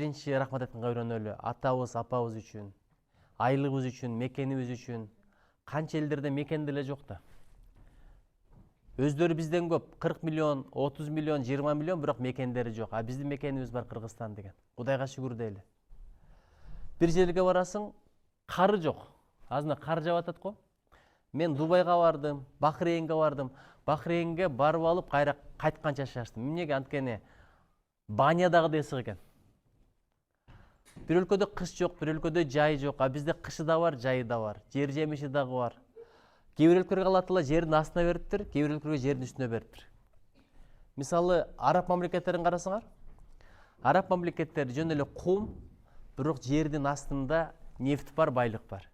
Биринчи рахмат айтканга үйрөнөлү. Атабыз, апабыз үчүн, айылыбыз үчүн, мекенибиз үчүн. Канча элдерде мекен деле жок да. Өздөрү бизден көп, 40 миллион, 30 миллион, 20 миллион, бирок мекендери жок. А биздин мекенибиз бар Кыргызстан деген. Кудайга шүгүр дейли. Бир жерге барасың, кары жок. Азында кар жаап атат го. Мен Дубайга бардым, Бахрейнге бардым. Бахрейнге барып алып, кайра кайтканча шаштым. Эмнеге? Анткени банядагыдай ысык экен. Бир өлкөдө кыш жок, бир өлкөдө жай жок. А бизде кышы да бар, жайы да бар. Жер жемиши дагы бар. Кээ бир өлкөлөргө Алла Таала жердин астына бериптир, кээ бир өлкөлөргө жердин үстүнө бериптир. Мисалы, араб мамлекеттерин карасаңар, араб мамлекеттери жөн эле кум, бирок жердин астында нефт бар, байлык бар.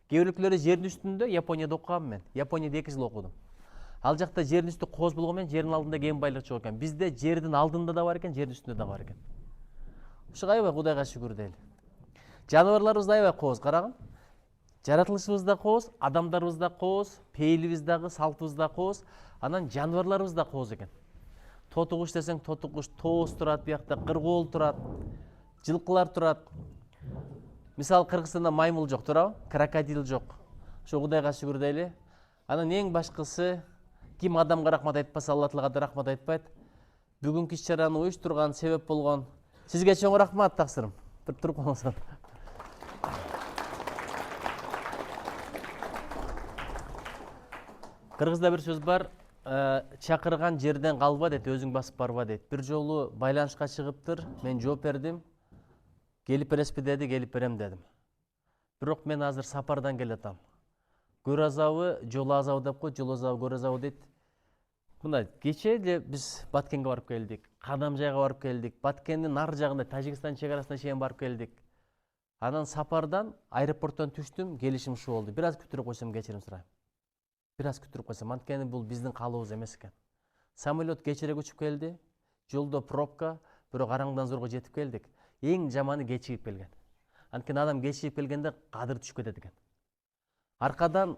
Кээ бир өлкөлөрдө жердин үстүндө, Японияда окугам мен. Японияда 2 жыл окудум. Ал жакта жердин үстү кооз болгон менен жердин алдында кен байлык жок экен. Бизде жердин алдында да бар экен, жердин үстүндө да бар экен. Ушуга аябай Кудайга шүгүр дейли. Жаныбарларыбыз да аябай кооз, карагын. Жаратылышыбыз да кооз, адамдарыбыз да кооз, пейилибиз дагы, салтыбыз да кооз, анан жаныбарларыбыз да кооз экен. Тоту куш десең, тоту куш, тооз турат, биякта кыргоол турат, жылкылар турат. Мисалы, Кыргызстанда маймыл жок, туурабы? Крокодил жок. Ошо Кудайга шүгүр дейли. Анан эң башкысы, ким адамга рахмат айтпаса, Алла Таалага да рахмат айтпайт. Бүгүнкү иш-чараны уюштурган, себеп болгон сизге чоң рахмат, таксырым. Бир туруп калыңыздар. Кыргызда бир сөз бар, чакырган жерден калба дейт, өзүң басып барба дейт. Бир жолу байланышка чыгыптыр, мен жооп бердим. Келип бересизби деди, келип берем дедим. Бирок мен азыр сапардан келатам. Көр азабы, жол азабы деп коет, жол азабы, көр азабы дейт. Мына кече эле биз Баткенге барып келдик, Кадамжайга барып келдик, Баткендин ар жагында Тажикстан чек-арасына чейин барып келдик. Анан сапардан аэропорттон түштүм, келишим ушул болду. Бир аз күтүрүп койсом кечирим сурайм. Бир аз күтүрүп койсом, анткени бул биздин каалообуз эмес экен. Самолет кечирээк учуп келди, жолдо пробка, бирок араңдан зорго жетип келдик. Эң жаманы кечигип келген. Анткени адам кечигип келгенде кадыр түшүп кетет экен. Аркадан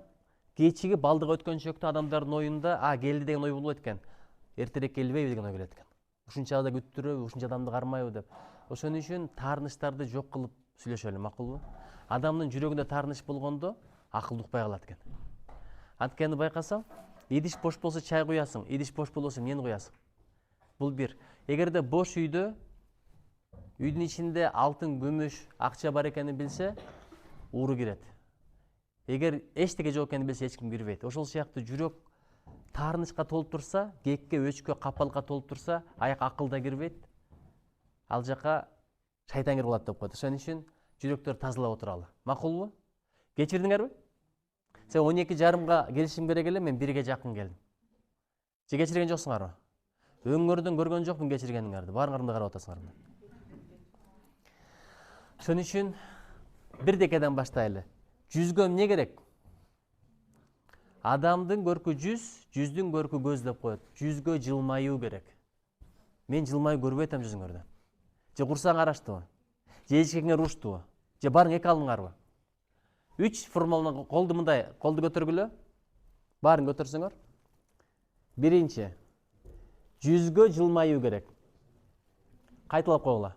кечигип балдыга өткөн чөктө адамдардын оюнда келди деген ой болбойт экен. Эртерээк келбейби деген ой келет экен. Ушунча да күттүрөбү, ушунча адамды кармайбы деп. Ошон үчүн таарынычтарды жок кылып сүйлөшөлү, макулбу? Адамдын жүрөгүндө таарыныч болгондо акыл укпай калат экен. Анткени байкасаң, идиш бош болсо чай куясың, идиш бош болбосо эмнени куясың? Бул бир. Эгерде бош үйдө, үйдүн ичинде алтын, күмүш, акча бар экенин билсе, ууру кирет. Эгер эчтеке жок экенин билсе, эч ким кирбейт. Ошол сыяктуу жүрөк таарынычка толуп турса, кекке, өчкө, капалыкка толуп турса, аяк акылда кирбейт. Ал жака шайтан кирип калат деп коет. Ошон үчүн жүрөктөрдү тазалап отуралы. Макулбу? Кечирдиңерби? Сен 12:30-га келишим керек эле, мен 1-ге жакын келдим. Же кечирген жоксуңарбы? Өңөрдөн көргөн жокмун кечиргениңерди. Баарыңарды карап атасыңар. Ошон үчүн бирдекеден баштайлы. Жүзгө эмне керек? Адамдын көркү жүз, жүздүн көркү көз деп коет. Жүзгө жылмаюу керек. Мен жылмаюу көрбөй атам жүзүңөрдөн. Же курсаң араштыбы? Же эчкеңер уруштубу? Же барың эки алдыңарбы? 3 формуланы колду мындай, колду көтөргүлө. Барын көтөрсөңөр. Биринчи. Жүзгө жылмаюу керек. Кайталап койгула.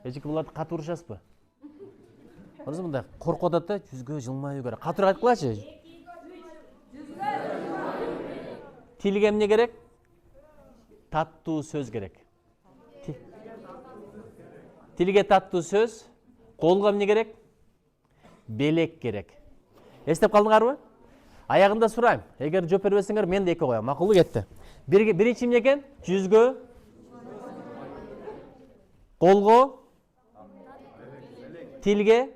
Эчки буларды катуу урушасызбы? Орус мындай коркуп атат да, жүзгө жылмаюу керек. Катуураак айткылачы. Тилге эмне керек? Таттуу сөз керек. Тилге таттуу сөз. Колго эмне керек? Белек керек. Эстеп калдыңарбы? Аягында сурайм. Эгер жооп бербесеңер, мен да эки коям. Макулбу, кетти. Биринчи эмне экен? Жүзгө, колго, тилге.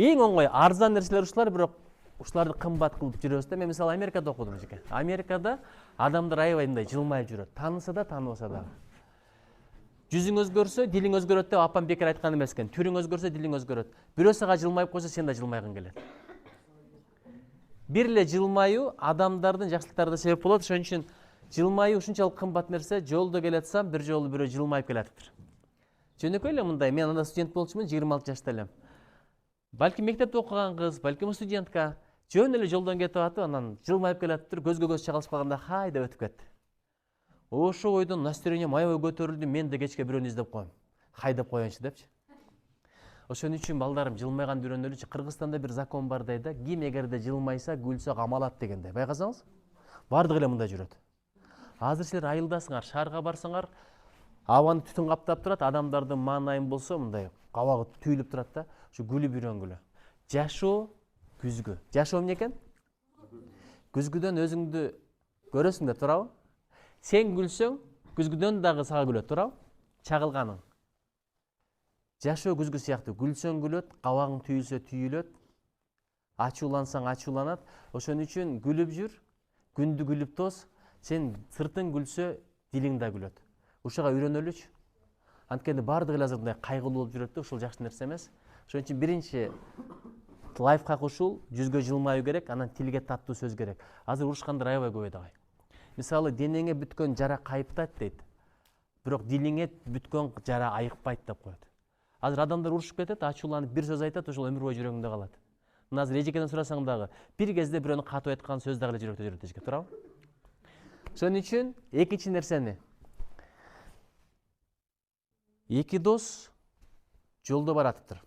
Эң оңой, арзан нерселер ушулар, бирок ушуларды кымбат кылып жүрөбүз да. Мен мисалы Америкада окудум жеке. Америкада адамдар аябай мындай жылмайып жүрөт. Тааныса да, тааныбаса да. Жүзүң өзгөрсө, дилиң өзгөрөт деп апам бекер айткан эмес экен. Түрүң өзгөрсө, дилиң өзгөрөт. Бирөө сага жылмайып койсо, сен да жылмайгың келет. Бир эле жылмаюу адамдардын жакшылыктарына себеп болот. Ошон үчүн жылмаюу ушунчалык кымбат нерсе. Жолдо келатсам, бир жолу бирөө жылмайып келатыптыр. Жөнөкөй эле мындай, мен анда студент болчумун, 26 жашта элем. Балким мектепте окуган кыз, балким студентка, жөн эле жолдон кетип атып, анан жылмайып келатыптыр, көзгө көз чагылышып калганда хай деп өтүп кетти. Ошо ойдон настроением аябай көтөрүлдү, мен да кечке бирөөнү издеп коем. Хайдап коеюнчу депчи. Ошон үчүн балдарым жылмайганды үйрөнөлүчү. Кыргызстанда бир закон бар дейт, ким эгерде жылмайса күлсө камалат дегенде. Байкасаңыз, бардыгы эле мындай жүрөт. Азыр силер айылдасыңар, шаарга барсаңар, абаны түтүн каптап турат, адамдардын маанайын болсо мындай кабагы түйүлүп турат да, ушу күлүп үйрөнгүлө. Жашоо күзгү. Жашоо эмне экен? Күзгүдөн өзүңдү көрөсүң да, туурабы? Сен күлсөң, күзгүдөн дагы сага күлөт, туурабы? Чагылганың. Жашоо күзгү сыяктуу. Күлсөң күлөт, кабагың түйүлсө түйүлөт, ачуулансаң ачууланат. Ошон үчүн күлүп жүр, күндү күлүп тоз. Сен сыртың күлсө, дилиң да күлөт. Ушуга үйрөнөлүчү. Анткени бардыгы эле азыр мындай кайгылуу болуп жүрөт да, ушул жакшы нерсе эмес. Ошон үчүн биринчи лайфхак ушул: жүзгө жылмаю керек, анан тилге таттуу сөз керек. Азыр урушкандар аябай көп эдагай. Мисалы, денеңе бүткөн жара кайыптайт дейт, бирок дилиңе бүткөн жара айыкпайт деп коет. Азыр адамдар урушуп кетет, ачууланып бир сөз айтат, ошол өмүр бою жүрөгүндө калат. Мына азыр эжекеден сурасаң дагы, бир кезде бирөөнү катып айткан сөз дагы эле жүрөктө жүрөт эжеке, туурабы? Ошон үчүн экинчи нерсени: эки дос жолдо баратыптыр.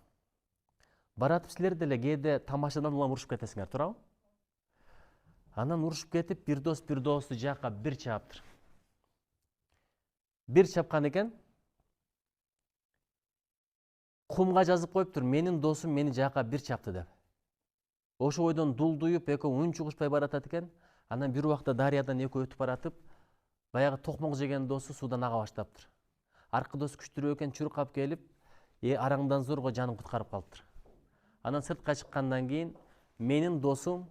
Баратып силер деле кээде тамашадан улам урушуп кетесиңер, туурабы? Анан урушуп кетип, бир дос бир досту жакка бир чааптыр. Бир чапкан экен, кумга жазып коюптур: менин досум мени жакка бир чапты деп. Ошо ойдон дулдуюп, экөө унчугушпай баратат экен. Анан бир убакта дарыядан экөө өтүп баратып, баягы токмок жеген досу суудан ага баштаптыр. Аркы дос күчтүүрөөк экен, чуркап келип, араңдан зорго жанын куткарып калыптыр. Анан сыртка чыккандан кийин менин досум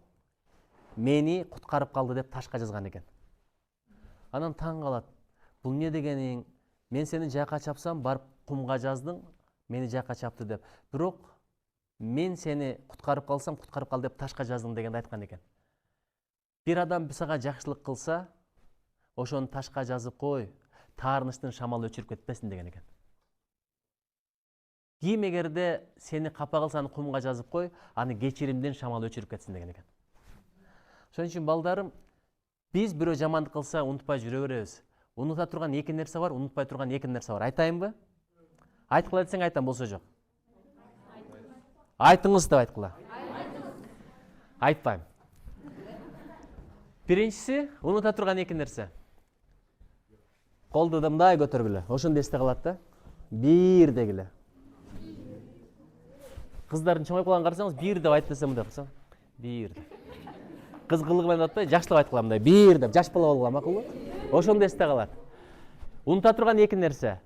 мени куткарып калды деп ташка жазган экен. Анан таң калат: бул эмне дегениң? Мен сени жакка чапсам, барып кумга жаздың, мени жакка чапты деп. Бирок мен сени куткарып калсам, куткарып кал деп ташка жаздың дегенди айткан экен. Бир адам сага жакшылык кылса, ошону ташка жазып кой, таарынычтын шамалы өчүрүп кетпесин деген экен. Ким эгерде сени капа кылса, аны кумга жазып кой, аны кечиримдин шамалы өчүрүп кетсин деген экен. Ошон үчүн балдарым, биз бирөө жамандык кылса унутпай жүрө беребиз. Унута турган эки нерсе бар, унутпай турган эки нерсе бар. Айтайынбы? Айткыла десең айтам, болсо жок. Айтыңыз деп айткыла. Айтпайм. Биринчиси, унута турган эки нерсе. Колду да мындай көтөргүлө. Ошондо эсте калат да. Бир дегиле. Кыздардын чоңоюп калганын карасаңыз, бир деп айт десе мындай кылсаң. Бир деп. Кыз кылыгы менен атпай, жаштап айткыла мындай. Бир деп, жаш бала болгула, макулбу? Ошондо эсте калат. Унута турган эки нерсе.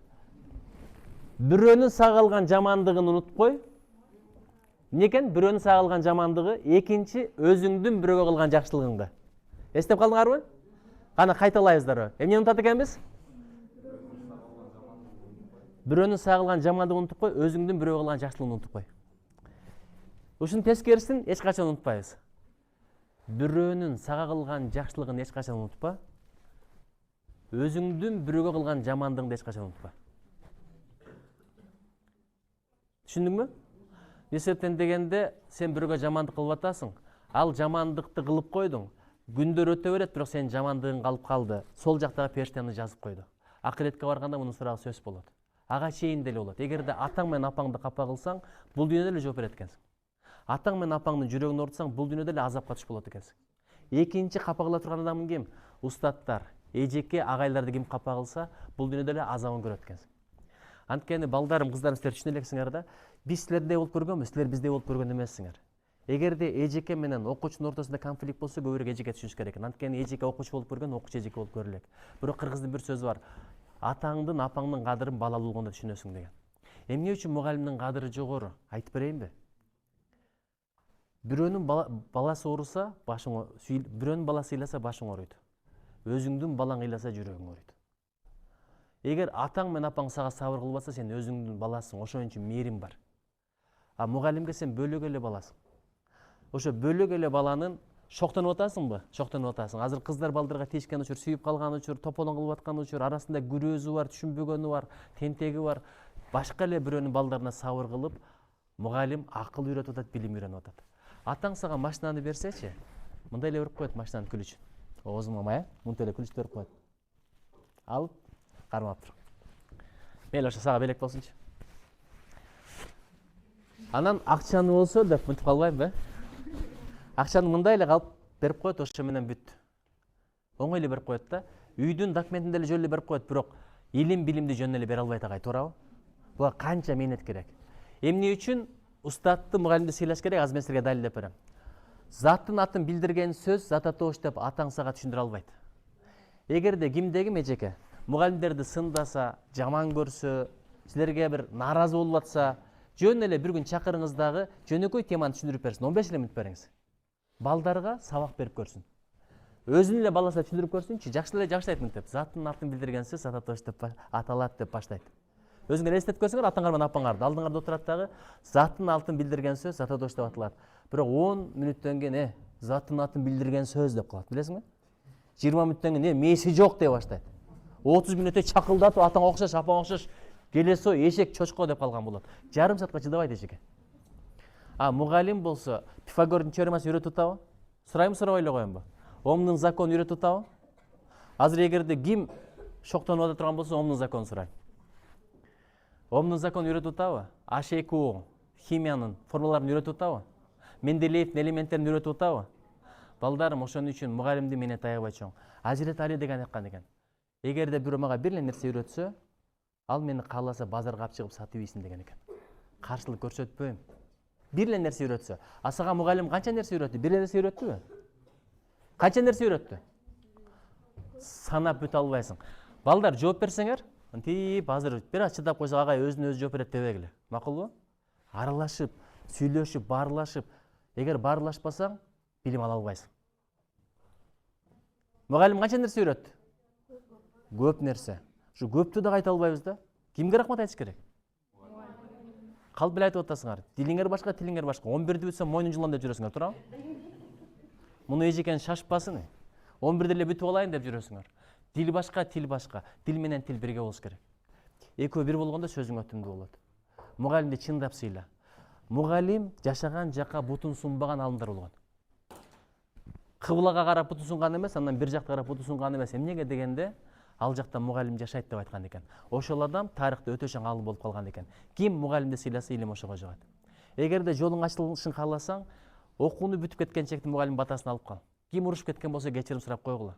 Бирөөнүн сага кылган жамандыгын унутпой. Эмне экен? Бирөөнүн сага кылган жамандыгы, экинчи өзүңдүн бирөөгө кылган жакшылыгыңды. Эстеп калдыңарбы? Кана кайталайбыздарбы? Эмне унутат экенбиз? Бирөөнүн сага кылган жамандыгын унутуп кой, өзүңдүн бирөөгө кылган жакшылыгыңды унутуп кой. Ушунун тескерисин эч качан унутпайбыз. Бирөөнүн сага кылган жакшылыгын эч качан унутпа. Өзүңдүн бирөөгө кылган жамандыгыңды эч качан унутпа. Түшүндүңбү? Эсептен дегенде, сен бирөөгө жамандык кылып атасың, ал жамандыкты кылып койдуң. Күндөр өтө берет, бирок сенин жамандыгың калып калды. Сол жактагы периштени жазып койду. Акыретке барганда мунун сурагы сөз болот. Ага чейин деле болот. Эгерде атаң менен апаңды капа кылсаң, бул дүйнөдө эле жооп берет экенсиң. Атаң менен апаңдын жүрөгүн ортсаң, бул дүйнөдө эле азапка түшүп болот экенсиң. Экинчи капа кыла турган адам ким? Устаттар, эжеке, агайларды ким капа кылса, бул дүйнөдө эле азабын көрөт экенсиң. Анткени балдарым, кыздарым, силер түшүнө элексиңер да, биз силердей болуп көргөнбүз, силер биздей болуп көргөн эмессиңер. Эгерде эжеке менен окуучунун ортосунда конфликт болсо, көбүрөөк эжеке түшүнүш керек экен. Анткени эжеке окуучу болуп көргөн, окуучу эжеке болуп көрө элек. Бирок кыргыздын бир сөзү бар: атаңдын, апаңдын кадырын балалуу болгондо түшүнөсүң деген. Эмне үчүн мугалимдин кадыры жогору? Айтып берейинби? Бирөөнүн баласы ооруса, бирөөнүн баласы ыйласа, башың ооруйт. Өзүңдүн балаң ыйласа, жүрөгүң ооруйт. Эгер атаң менен апаң сага сабыр кылбаса, сен өзүңдүн баласың, ошон үчүн мээрим бар. А мугалимге сен бөлөк эле баласың. Ошо бөлөк эле баланын шоктонуп атасыңбы? Шоктонуп атасың. Азыр кыздар балдарга тийишкен учур, сүйүп калган учур, тополоң кылып аткан учур, арасында күрөөзү бар, түшүнбөгөнү бар, тентеги бар. Башка эле бирөөнүн балдарына сабыр кылып, мугалим акыл үйрөтүп атат, билим үйрөнүп атат. Атаң сага машинаны берсечи, мындай эле берип коет машинаны күлүч. Оозуң мама, мынтип эле күлүч берип коет. алып кармап тур. Мейлі ошо сага белек болсунчу. Анан акчаны болсо деп мынтип калбайм ба? Акчаны мындай эле калып берип коет, ошо менен бүт. Оңой эле берип коет да. Үйдүн документин деле жөн эле берип коет, бирок илим билимди жөн эле бере албайт агай, туурабы? Буга канча мээнет керек. Эмне үчүн устатты, мугалимди сыйлаш керек? Азыр мен силерге далилдеп берем. Заттын атын билдирген сөз зат атоош деп атаң сага түшүндүрө албайт. Эгерде кимде-ким эжеке мугалимдерди сындаса, жаман көрсө, силерге бир нааразы болуп атса, жөн эле бир күн чакырыңыз дагы жөнөкөй теманы түшүндүрүп берсин. 15 эле мүнөт бериңиз. Балдарга сабак берип көрсүн. Өзүнүн эле баласына түшүндүрүп көрсүнчү. Жакшы эле жакшылайт мынтип. Заттын атын билдирген сөз зат атоош деп аталат деп баштайт. Өзүңөр эстетип көрсөңөр, атаңар менен апаңарды алдыңарда отурат дагы заттын атын билдирген сөз зат атоош деп аталат. Бирок 10 мүнөттөн кийин заттын атын билдирген сөз деп калат, билесиңби? 20 мүнөттөн кийин мээси жок деп баштайт. 30 мүнөттө чакылдатып атаңа окшош, апаңа окшош, келесо эшек чочко деп калган болот. Жарым саатка чыдабайт эшеке. Мугалим болсо Пифагордун теоремасын үйрөтүп атабы? Сурайбы, сурабай эле коембу? Омдун законун үйрөтүп атабы? Азыр эгерде ким шоктонуп ата турган болсо, Омдун законун сурайм. Омдун законун үйрөтүп атабы? H2O химиянын формулаларын үйрөтүп атабы? Менделеевдин элементтерин үйрөтүп атабы? Балдарым, ошон үчүн мугалимди менен таябай чоң. Ажирет Али деген айткан экен. Эгерде бирөө мага бир эле нерсе үйрөтсө, ал мени кааласа базарга алып чыгып сатып ийсин деген экен. Каршылык көрсөтпөйм. Бир эле нерсе үйрөтсө. Сага мугалим канча нерсе үйрөттү? Бир эле нерсе үйрөттүбү? Канча нерсе үйрөттү? Санап бүтө албайсың. Балдар, жооп берсеңер, антип азыр бир аз чыдап койсо агай өзүнө өзү жооп берет дебегиле. Макулбу? Аралашып, сүйлөшүп, баарлашып. Эгер баарлашпасаң, билим ала албайсың. Мугалим канча нерсе үйрөттү? Көп нерсе. Ушу көптү да айта албайбыз да. Кимге рахмат айтыш керек? Калп эле айтып атасыңар. Дилиңер башка, тилиңер башка. 11-ди бүтсөм мойнун жулам деп жүрөсүңөр, туурабы? Муну эжекен шашпасын. 11-де эле бүтүп алайын деп жүрөсүңөр. Дил башка, тил башка. Дил менен тил бирге болуш керек. Экөө бир болгондо сөзүң өтүмдүү болот. Мугалимди чындап сыйла. Мугалим жашаган жака бутун сунбаган алымдар болгон. Кыблага карап бутун сунган эмес, андан бир жакка карап бутун сунган эмес. Эмнеге дегенде, ал жакта мугалим жашайт деп айткан экен. Ошол адам тарыхта өтө чоң алым болуп калган экен. Ким мугалимди сыйласа, илим ошого жагат. Эгерде жолуң ачылышын кааласаң, окууну бүтүп кеткенчекти мугалим батасын алып кал. Ким урушуп кеткен болсо кечирим сурап койгула.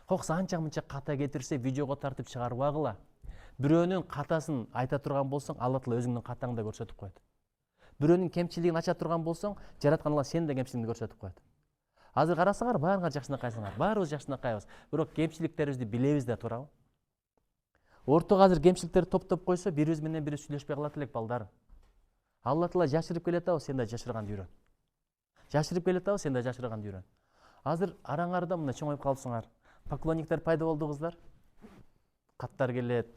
Кокс анча-мынча ката кетирсе, видеого тартып чыгарбагыла. Бирөөнүн катасын айта турган болсоң, Алла Таала өзүңдүн катаңды көрсөтүп коет. Бирөөнүн кемчилигин ача турган болсоң, жараткан Алла сенин да кемчилигиңди көрсөтүп коет. Азыр карасаңар, баарыңар жакшынакайсыңар. Баарыбыз жакшынакайбыз. Бирок кемчиликтерибизди билебиз да, туурабы? Ортого азыр кемчиликтерди топтоп койсо, бирибиз менен бири сүйлөшпөй калат элек, балдар. Алла Таала жашырып келатабы, сен да жашырганды үйрөн. Жашырып келатабы, сен да жашырганды үйрөн. Азыр араңарда мына чоңоюп калсыңар. Поклонниктер пайда болду, кыздар. Каттар келет.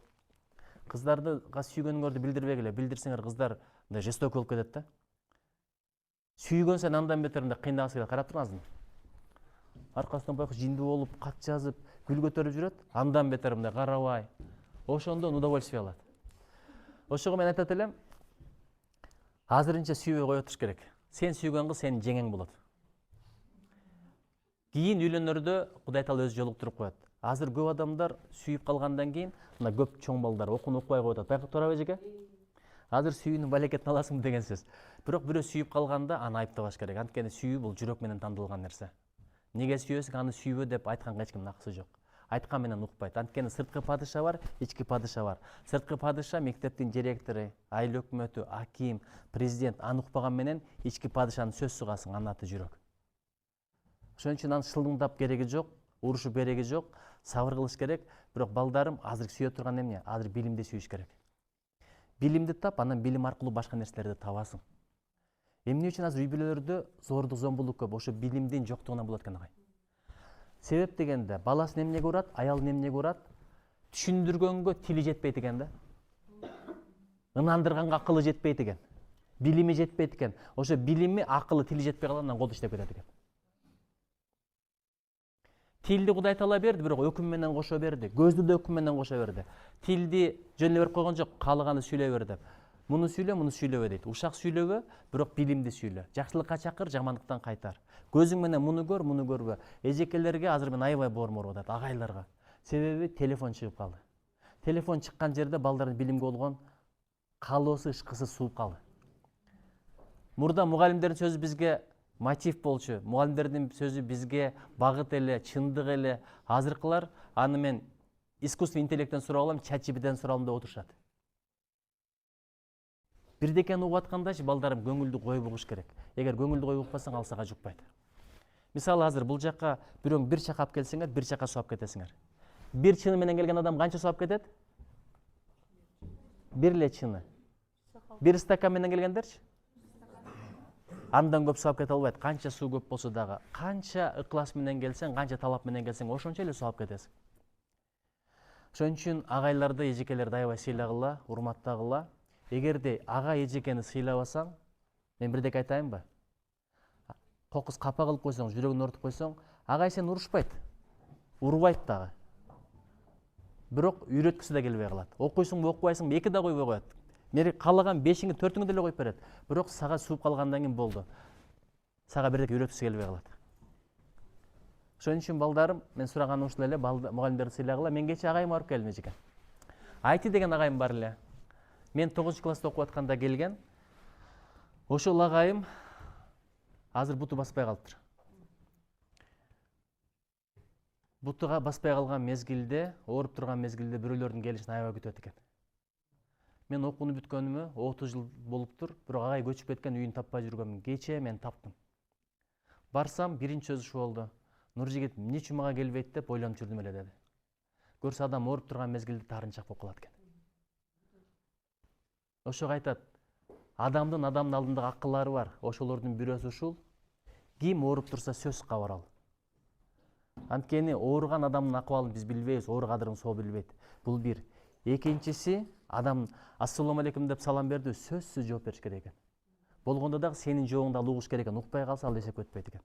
Кыздарды сүйгөнүңөрдү билдирбегиле. Билдирсеңер кыздар мындай жестокий болуп кетет да. Сүйгөнсөң андан бетер мындай кыйнагысы келет. Карап тургансызбы? Аркасынан байкуш жиндүү болуп, кат жазып, гүл көтөрүп жүрөт. Андан бетер мындай карабай. Ошондон удовольствие алат. Ошого мен айтат элем, азырынча сүйбөй кое туруш керек. Сен сүйгөн кыз сенин жеңең болот. Кийин үйлөнөрдө Кудай Таала өзү жолуктуруп коет. Азыр көп адамдар сүйүп калгандан кийин мына көп чоң балдар окууну укпай коюп атат. Байкап турабы эжеке? Азыр сүйүүнүн балекетин аласың деген сөз. Бирок бирөө сүйүп калганда аны айыптабаш керек. Анткени сүйүү бул жүрөк менен тандалган нерсе. Неге сүйөсүң, аны сүйбө деп айтканга эч кимдин акысы жок. Айткан менен укпайт. Анткени сырткы падыша бар, ички падыша бар. Сырткы падыша мектептин директору, айыл өкмөтү, аким, президент аны укпаган менен ички падышаны сөз сугасың, анын аты жүрөк. Ошон үчүн аны шылыңдап кереги жок, урушуп кереги жок, сабыр кылыш керек. Бирок балдарым, азыр сүйө турган эмне? Азыр билимди сүйүш керек. Билимди тап, анан билим аркылуу башка нерселерди табасың. Эмне үчүн азыр үй бүлөлөрдө зордук, зомбулук көп? Ошо билимдин жоктугунан болот экен агай. Себеп дегенде, баласын эмнеге урат, аялын эмнеге урат? Түшүндүргөнгө тили жетпейт экен да. Ынандырганга акылы жетпейт экен. Билими жетпейт экен. Ошо билими, акылы, тили жетпей калгандан кол иштеп кетет экен. Тилди Кудай Таала берди, бирок өкүм менен кошо берди. Көздү да өкүм менен кошо берди. Тилди жөн эле берип койгон жок, каалаганды сүйлөй бер деп. Муну сүйлөбө дейт. Ушак сүйлөбө, бирок билимди сүйлө. Жакшылыкка чакыр, жамандыктан кайтар. Көзүң менен муну көр, муну көрбө. Эжекелерге азыр мен аябай боормор атат, агайларга. Себеби телефон чыгып калды. Телефон чыккан жерде балдардын билимге болгон каалоосу ышкысы сууп калды. Мурда мугалимдердин сөзү бизге мотив болчу. Мугалимдердин сөзү бизге багыт эле, чындык эле. Азыркылар аны мен искусственный интеллекттен сурап алам, ChatGPT'ден сурап алам деп отурушат. Бирдекени угуп аткандачы балдарым көңүлдү коюп угуш керек. Эгер көңүлдү коюп укпасаң ал сага жукпайт. Мисалы азыр бул жакка бирөөң бир чака алып келсеңер, бир чака суу алып кетесиңер. Бир чыны менен келген адам канча суу алып кетет? Бир эле чыны. Бир стакан менен келгендерчи? Андан көп суу алып кете албайт. Канча суу көп болсо дагы, канча ыклас менен келсең, канча талап менен келсең, ошончо эле суу алып кетесиң. Ошон үчүн агайларды, эжекелерди аябай сыйлагыла, урматтагыла. Эгерде ага эжекени сыйлабасаң, мен бирдеке айтайынбы? Кокус капа кылып койсоң, жүрөгүн ортуп койсоң, агай сени урушпайт. Урбайт дагы. Бирок үйрөткүсү да келбей калат. Окуйсуңбу, окубайсыңбы, эки да койбой коет. Мери каалаган 5-иңи 4-үңү деле коюп берет. Бирок сага сууп калгандан кийин болду. Сага бирдеке үйрөткүсү келбей калат. Ошон үчүн балдарым, мен сураганым ушул эле, мугалимдерди сыйлагыла. Мен кечээ агайыма барып келдим эжеке. Айти деген агайым бар эле. Мен 9-класста окуп атканда келген. Ошол агайым азыр буту баспай калыптыр. Бутуга баспай калган мезгилде, ооруп турган мезгилде бирөөлөрдүн келишин аябай күтөт экен. Мен окууну бүткөнүмө 30 жыл болуптур, бирок агай көчүп кеткен, үйүн таппай жүргөмүн. Кечээ мен таптым. Барсам, биринчи сөзү ушул болду. Нуржигит, эмне мага келбейт деп ойлонуп жүрдүм эле деди. Көрсө адам ооруп турган мезгилде таарынчак болуп калат экен. Ошого айтат, адамдын алдындагы акыллары бар. Ошолордун бирөөсү ушул. Ким ооруп турса сөз кабарал. Анткени ооруган адамдын акыбалын биз билбейбиз, оору кадырын соо билбейт. Бул бир. Экинчиси, адам ассалому алейкум деп салам берди, сөзсүз жооп бериш керек экен. Болгондо дагы сенин жоогуңду ал угуш керек экен. Укпай калса ал эсеп өтпөйт экен.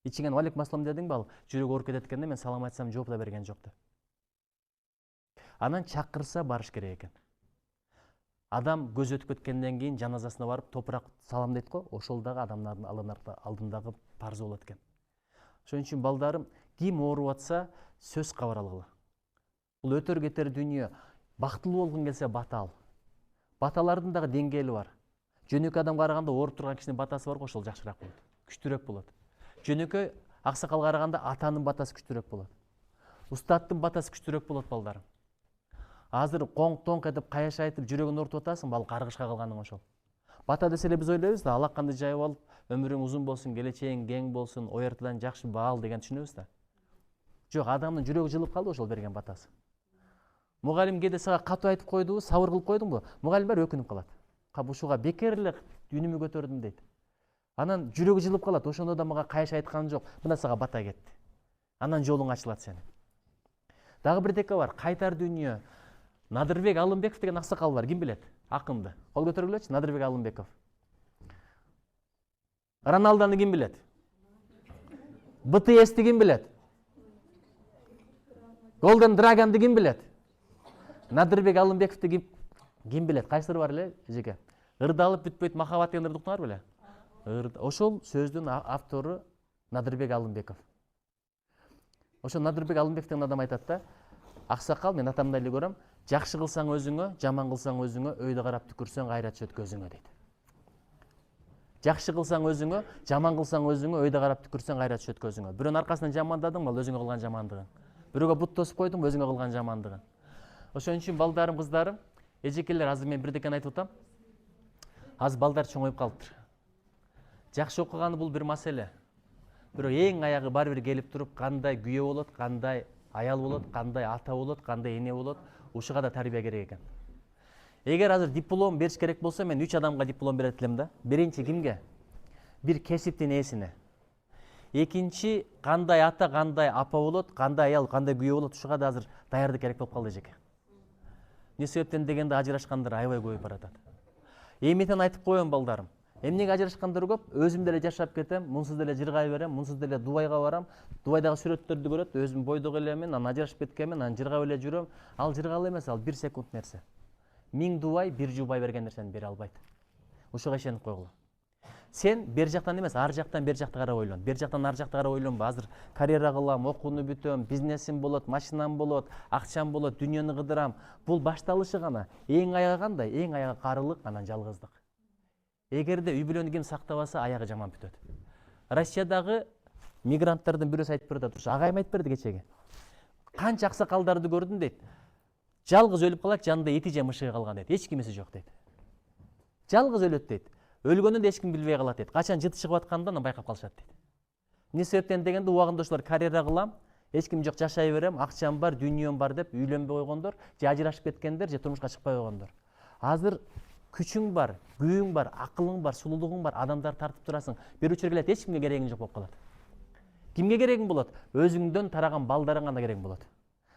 Ичиңен алейкум ассалам дедиңби, ал жүрөгү ооруп кетет экен, мен салам айтсам жооп да берген жок деп. Анан чакырса барыш керек экен. Адам көз өтүп кеткенден кийин жаназасына барып топурак салам дейт го, ошол дагы адамдардын алдындагы парзы болот экен. Ошон үчүн балдарым, ким ооруп атса сөз кабаралгыла. Бул өтөр кетер дүйнө. Бактылуу болгуң келсе бата ал. Баталардын дагы деңгээли бар. Жөнөкөй адам караганда ооруп турган кишинин батасы бар го, ошол жакшыраак болот. Күчтүүрөөк болот. Жөнөкөй аксакал караганда атанын батасы күчтүүрөөк болот. Устаттын батасы күчтүүрөөк болот балдарым. Азыр коңк-тоңк этип каяш айтып жүрөгүн ортуп атасың, бал каргышка калганың ошол. Бата десе эле биз ойлойбуз да, алаканды жайып алып, өмүрүң узун болсун, келечегиң кең болсун, оертадан жакшы баал деген түшүнөбүз да. Жок, адамдын жүрөгү жылып калды ошол берген батасы. Мугалим кээде сага катуу айтып койдубу, сабыр кылып койдуңбу? Мугалим баары өкүнүп калат. Ушуга бекер эле үнүмү көтөрдүм дейт. Анан жүрөгү жылып калат. Ошондо да мага кайыш айткан жок. Мына сага бата кетти. Анан жолуң ачылат сенин. Дагы бирдеке бар. Кайтар дүйнө. Надырбек Алымбеков деген аксакал бар. Ким билет? Акынды. Кол көтөргүлөчү. Надырбек Алымбеков. Роналдону ким билет? БТС'ти ким билет? Golden Dragon'ды ким билет? Надырбек Алымбековду ким билет? Кайсылары бар эле, эжеке? Ырдалып бүтпөйт махаббат деген ырды уктуңар беле? Ошол сөздүн автору Надырбек Алымбеков. Ошол Надырбек Алымбеков деген адам айтат да, аксакал, мен атамды эле көрөм, жакшы кылсаң өзүңө, жаман кылсаң өзүңө, өйдө карап түкүрсөң кайра түшөт көзүңө дейт. Жакшы кылсаң өзүңө, жаман кылсаң өзүңө, өйдө карап түкүрсөң кайра түшөт көзүңө. Бирөөнүн аркасынан жамандадың, ал өзүңө кылган жамандыгың. Бирөөгө бут тосуп койдуң, өзүңө кылган жамандыгың. Ошон үчүн балдарым, кыздарым, эжекелер, азыр мен бирдекени айтып атам. Азыр балдар чоңоюп калыптыр. Жакшы окуганы бул бир маселе. Бирок эң аягы баары бир келип туруп, кандай күйөө болот, кандай аял болот, кандай ата болот, кандай эне болот, ушуга да тарбия керек экен. Эгер азыр диплом бериш керек болсо, мен 3 адамга диплом берет элем да. Биринчи кимге? Бир кесиптин ээсине. Экинчи, кандай ата, кандай апа болот, кандай аял, кандай күйөө болот, ушуга да азыр даярдык керек болуп калды эжеке. Не себептен дегенде ажырашкандар аябай көбөйүп баратат. Эмитен айтып коем балдарым. Эмнеге ажырашкандар көп? Өзүм деле жашап кетем, мунсуз деле жыргай берем, мунсуз деле Дубайга барам. Дубайдагы сүрөттөрдү көрөт, өзүм бойдок элемин, анан ажырашып кеткенмин, анан жыргап эле жүрөм. Ал жыргал эмес, ал 1 секунд нерсе. 1000 Дубай 1 жубай берген нерсени бере албайт. Ушуга ишенип койгула. Сен бер жақтан емес, ар жақтан бер жақты қарап ойлан. Бер жақтан ар жақты қарап ойланба. Азыр карьера кылам, окууну бүтөм, бизнесим болот, машинам болот, акчам болот, дүйнөнү кыдырам. Бул башталышы гана. Эң аягы кандай? Эң аягы карылык, анан жалгыздык. Эгерде үй бүлөнү ким сактабаса, аягы жаман бүтөт. Россиядагы мигранттардын бирөөсү айтып берди, туруш. Агайым айтып берди кечеге. Канча аксакалдарды көрдүм дейт. Жалгыз өлүп калат, жанында эти же мышыгы калган дейт. Эч кимеси жок дейт. Жалгыз өлөт дейт. Өлгөнүн да эч ким билбей калат дейт. Качан жыты чыгып атканда аны байкап калышат дейт. Эмне себептен дегенде убагында ошолор карьера кылам, эч ким жок, жашай берем, акчам бар, дүйнөм бар деп үйлөнбөй койгондор, же ажырашып кеткендер, же турмушка чыкпай койгондор. Азыр күчүң бар, күйүң бар, акылың бар, сулуулугуң бар, адамдар тартып турасың. Бир учур келет, эч кимге керегиң жок болуп калат. Кимге керегиң болот? Өзүңдөн тараган балдарың гана керең болот.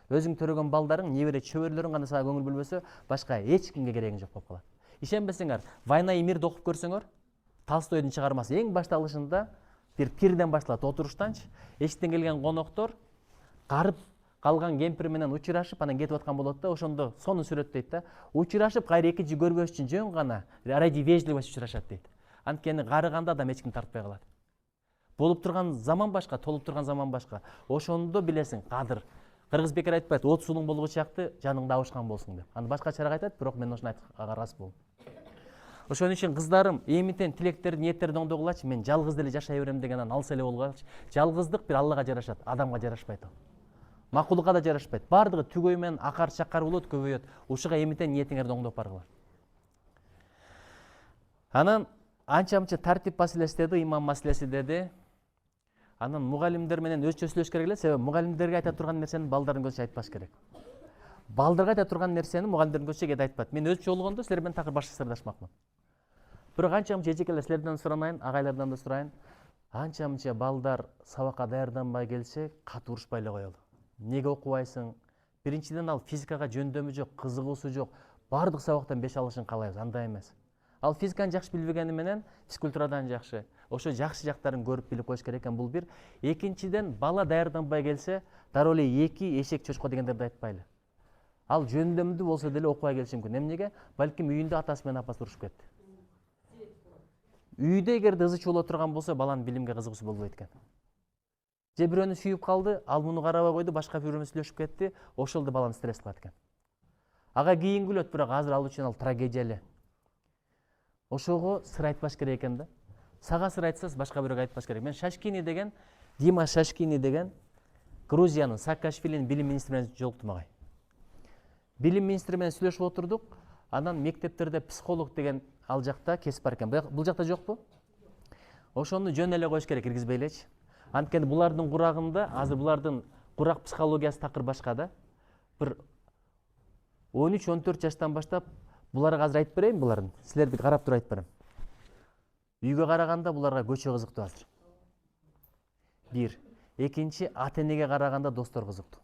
Өзүң төрөгөн балдарың, небере чөбөрлөрүң гана сага көңүл бөлбөсө, башка эч кимге керегиң жок болуп калат. Ишенбесеңер, «Война и мир» окуп көрсөңөр, Толстойдун чыгармасы эң башталышында бир пирден башталат, отуруштанчы. Эчтен келген коноктор карып калган кемпир менен учурашып, анан кетип аткан болот да, ошондо сонун сүрөттөйт да. Учурашып, кайра экинчи көрбөш үчүн жөн гана ради вежливости учурашат дейт. Анткени карыганда адам эч ким тартпай калат. Болуп турган заман башка, толуп турган заман башка. Ошондо билесиң, кадыр. Кыргыз бекер айтпайт, от сууң болгу чакты жаныңда абышкан болсуң деп. Аны башкачараак айтат, бирок мен ошону айтканга араз болом. Ошон үчүн кыздарым, эмитен тилектерди, ниеттерди оңдогулачы, мен жалгыз деле жашай берем деген алыс эле болгулачы. Жалгыздык бир Аллага жарашат, адамга жарашпайт ал. Макулукка да жарашпайт. Бардыгы түгөй менен акар чакар болот, көбөйөт. Ушуга эмитен ниетиңерди оңдоп баргыла. Анан анча-мынча тартип маселеси деди, иман маселеси деди. Анан мугалимдер менен өзчө сүйлөш керек эле, себеби мугалимдерге айта турган нерсени балдардын көзүнчө айтпаш керек. Балдарга айта турган нерсени мугалимдердин көзүнчө кээде айтпайт. Мен өзчө болгондо силер менен такыр башка сырдашмакмын. Бирок анча-мынча эжекелер силерден сурайын, агайлардан да сурайын. Анча-мынча балдар сабакка даярданбай келсе, катуу урушпай эле коелу. Неге окубайсың? Биринчиден ал физикага жөндөмү жок, кызыгуусу жок. Бардык сабактан 5 алышын каалайбыз, андай эмес. Ал физиканы жакшы билбегени менен физкультурадан жакшы. Ошо жакшы жактарын көрүп билип коюш керек экен, бул бир. Экинчиден, бала даярданбай келсе, дароо эле эки эшек чочко дегендерди айтпайлы. Ал жөндөмдүү болсо деле окубай келиши мүмкүн. Эмнеге? Балким үйүндө атасы менен апасы урушуп кетти. Үйдө эгерде ызы чуу боло турган болсо, баланын билимге кызыгуусу болбойт экен. Же бирөөнү сүйүп калды, ал муну карабай койду, башка бирөө менен сүйлөшүп кетти, ошол да баланы стресс кылат экен. Ага кийин күлөт, бирок азыр ал үчүн ал трагедия эле. Ошого сыр айтпаш керек экен да. Сага сыр айтсас, башка бирөөгө айтпаш керек. Мен Шашкини деген, Дима Шашкини деген Грузиянын Саакашвилинин билим министри менен жолуктум агай. Билим министри менен сүйлөшүп отурдук. Анан мектептерде психолог деген ал жакта кесип бар экен. Бул жакта жокпу? Ошону жөн эле коюш керек, киргизбей элечи. Анткени булардын курагында, азыр булардын курак психологиясы такыр башка да. Бир 13-14 жаштан баштап буларга азыр айтып берейин, булардын. Силерди карап туруп айтып берем. Үйгө караганда буларга көчө кызыктуу азыр. Бир. Экинчи, ата-энеге караганда достор кызыктуу.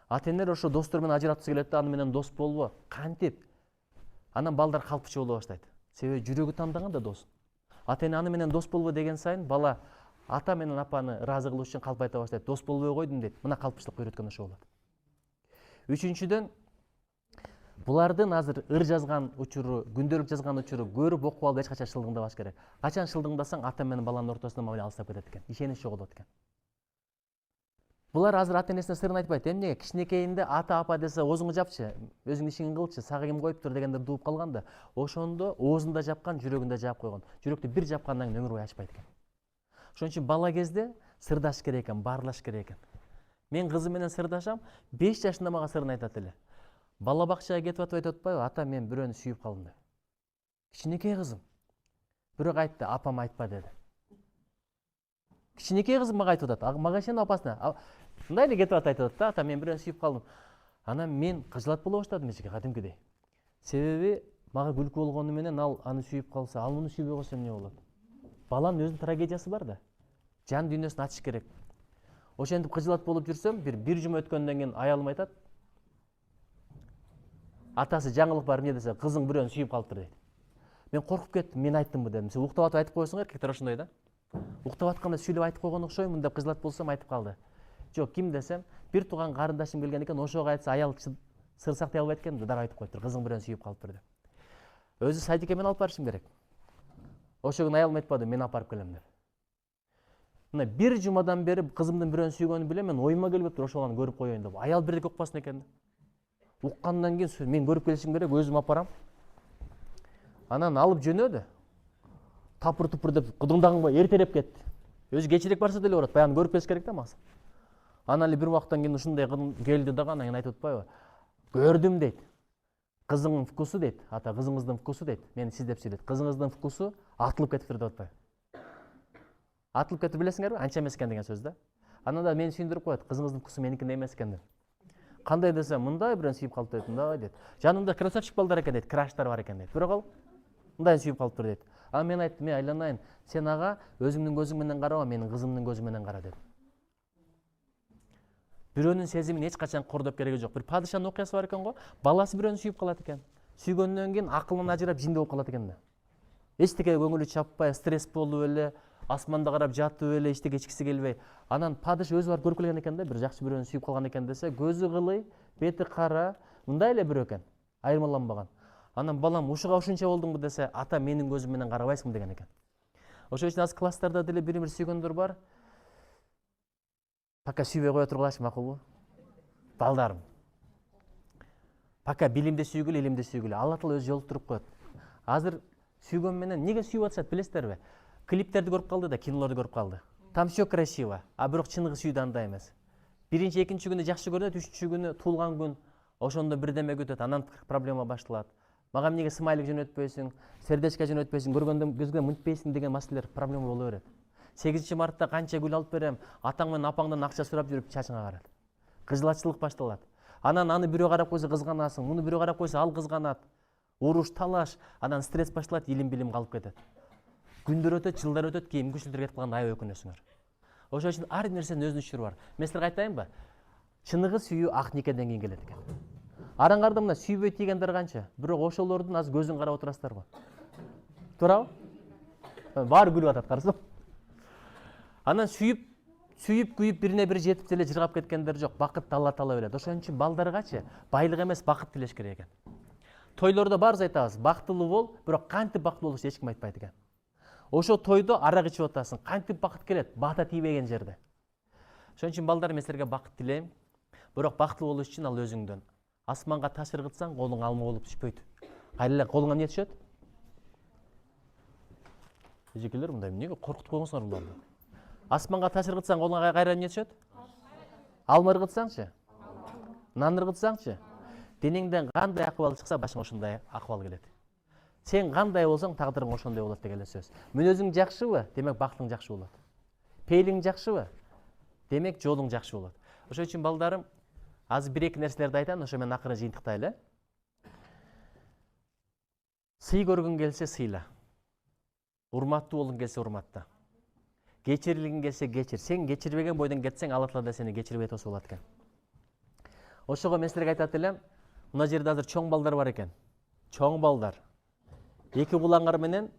Ата-энелер ошо достор менен ажыраткысы келет да, аны менен дос болбо. Кантип? Анан балдар калпчы боло баштайт. Себеби жүрөгү тандаган да дос. Ата-эне аны менен дос болбо деген сайын бала ата менен апаны ыраазы кылуу үчүн калп айта баштайт. Дос болбой койдум дейт. Мына калпчылыкка үйрөткөн ошо болот. Үчүнчүдөн, булардын азыр ыр жазган учуру, күндөлүк жазган учуру көрүп окуп алып эч качан шылдыңдабаш керек. Качан шылдыңдасаң, ата менен баланын ортосунда мабыла алыстап кетет экен. Ишенич жоготот экен. Булар азыр ата-энесине сырын айтпайт. Эмнеге? Кичинекейинде ата апа десе, оозуңду жапчы, өзүң ишиңди кылчы, сага ким коюптур дегендер дууп калган да. Ошондо оозун да жапкан, жүрөгүн да жаап койгон. Жүрөктү бир жапкандан кийин өмүр бою ачпайт экен. Ошон үчүн бала кезде сырдаш керек экен, баарлаш керек экен. Мен кызым менен сырдашам, 5 жашында мага сырын айтат эле. Бала бакчага кетип атып атпайбы? Ата, мен бирөөнү сүйүп калдым деп. Кичинекей кызым. Бирок айтты, апам айтпа деди. Кичинекей кызым мага айтып атат. Мага ишен апасына. Мындай эле кетип айтып атат да, ата, мен бирөөнү сүйүп калдым. Анан мен кыжылат боло баштадым эчеге, кадимкидей. Себеби мага күлкү болгону менен ал аны сүйүп калса, ал муну сүйбөй койсо эмне болот? Баланын өзүнүн трагедиясы бар да. Жан дүйнөсүн ачыш керек. Ошентип кыжылат болуп жүрсөм, бир жума өткөндөн кийин аялым айтат. Атасы жаңылык бар эмне десе, кызың бирөөнү сүйүп калыптыр дейт. Мен коркуп кеттим, мен айттымбы дедим. Сен уктап атып айтып коесуң, эркектер ошондой да. Уктап атканда сүйлөп айтып койгон окшоймун деп кыжылат болсом айтып калды. Жок, ким десем, бир тууган карындашым келген экен, ошого айтса аял сыр сактай албайт экен, дагы айтып коюптур, кызың бирөөнү сүйүп калыптыр деп. Өзү садикке мен алып барышым керек. Ошо күнү аялым айтпады, мен апарып келем деп. Мына бир жумадан бери кызымдын бирөөнү сүйгөнүн билем, мен оюма келбептир ошол баланы көрүп коеюн деп. Аял бирдеке укпасын экен. Уккандан кийин мен көрүп келишим керек, өзүм апарам. Анан алып жөнөдү. Тапыр тупыр деп кудуңдаган эртелеп кетти. Өзү кечирээк барса деле барат, баягы көрүп келиш керек да максат. Анан эле бир убакыттан кийин ушундай келди дагы, анан кийин айтып атпайбы? Көрдүм дейт. Кызыңдын вкусу дейт, ата кызыңыздын вкусу дейт. Мени сиз деп сүйлөйт. Кызыңыздын вкусу атылып кетиптир деп атпайбы? Атылып кетти билесиңерби? Анча эмес экен деген сөз да. Анан да мени сүйүндүрүп коет. Кызыңыздын вкусу меникиндей эмес экен деп. Кандай десем, мындай бирөөнү сүйүп калыптыр дейт, мындай дейт. Жанымда красавчик балдар экен дейт, краштар бар экен дейт. Бирок ал мындай сүйүп калыптыр дейт. Анан мен айттым, айланайын, сен ага өзүңдүн көзүң менен караба, менин кызымдын көзү менен кара дедим. Бирөөнүн сезимин эч качан кордоп кереги жок. Бир падышанын окуясы бар экен го, баласы бирөөнү сүйүп калат экен. Сүйгөндөн кийин акылынан ажырап жинде болуп калат экен да. Эчтеке көңүлү чаппай, стресс болуп эле, асманда карап жатып эле, эчтеке ичкиси келбей. Анан падыш өзү барып көрүп келген экен да, бир жакшы бирөөнү сүйүп калган экен десе, көзү кылый, бети кара, мындай эле бирөө экен, айырмаланбаган. Анан балам ушуга ушунча болдуңбу десе, ата менин көзүм менен карабайсыңбы деген экен. Ошол үчүн азыр класстарда деле бири-бир сүйгөндөр бар. Пока сүйбөй кое тургулачы, макулбу? Балдарым. Пока билимди сүйгүлө, илимди сүйгүлө. Алла Таала өзү жолуктуруп коет. Азыр сүйгөн менен эмнеге сүйүп атышат билесиздерби? Клиптерди көрүп калды да, кинолорду көрүп калды. Там всё красиво, а бирок чыныгы сүйүүдө андай эмес. Биринчи, экинчи күнү жакшы көрөт, үчүнчү күнү туулган күн, ошондо бирдеме күтөт, анан проблема башталат. Мага эмнеге смайлик жөнөтпөйсүң, сердечко жөнөтпөйсүң, көргөндө көзгө мынтпейсиң деген маселелер проблема боло берет. 8 мартта канча гүл алып берем, атаң менен апаңдан акча сурап жүрүп чачыңа карат. Кыжылаччылык башталат. Анан аны бирөө карап койсо кызганасың, муну бирөө карап койсо ал кызганат. Уруш, талаш, анан стресс башталат, илим билим калып кетет. Күндөр өтөт, жылдар өтөт, кийин мүмкүнчүлүктөр кетип калганда аябай өкүнөсүңөр. Ошол үчүн ар нерсенин өзүнүн учуру бар. Мен силерге айтайынбы? Чыныгы сүйүү ак никеден кийин келет экен. Араңарда мына сүйбөй тийгендер канча? Бирок ошолордун азыр көзүн карап отурасыздарбы? Туурабы? Баары күлүп атат, карасам. Анан сүйүп күйүп бирине бири жетип деле жыргап кеткендер жок. Бакытты Алла Таала берет. Ошон үчүн балдаргачы байлык эмес, бакыт тилеш керек экен. Тойлордо баарыбыз айтабыз, бактылуу бол, бирок кантип бактылуу болуш эч ким айтпайт экен. Ошо тойдо арак ичип атасың, кантип бакыт келет? Бата тийбеген жерде. Ошон үчүн балдар, мен силерге бакыт тилейм. Бирок бактылуу болуш үчүн ал өзүңдөн. Асманга таш ыргытсаң, колуң алма болуп түшпөйт. Кайра эле колуңа эмне түшөт? Эжекелер, мындай эмнеге коркутуп койгонсуңар буларды? Асманга таш ыргытсаң, колуңа кайра эмне түшөт? Алма ыргытсаңчы? Нан ыргытсаңчы? Денеңден кандай акыбал чыкса, башыңа ошондой акыбал келет. Сен кандай болсоң, тагдырың ошондой болот деген сөз. Мүнөзүң жакшыбы? Демек бактың жакшы болот. Пейлиң жакшыбы? Демек жолуң жакшы болот. Ошон үчүн балдарым, азыр бир-эки нерселерди айтайын, ошо менен акырын жыйынтыктайлы. Сый көргүң келсе сыйла. Урматтуу болгуң келсе урматта. Кечирилгиң келсе кечир. Сен кечирбеген бойдон кетсең, Алла Таала да сени кечирбей тосуп алат экен. Ошого мен силерге айтат элем, мына жерде азыр чоң балдар бар экен. Чоң балдар. Эки кулаңар менен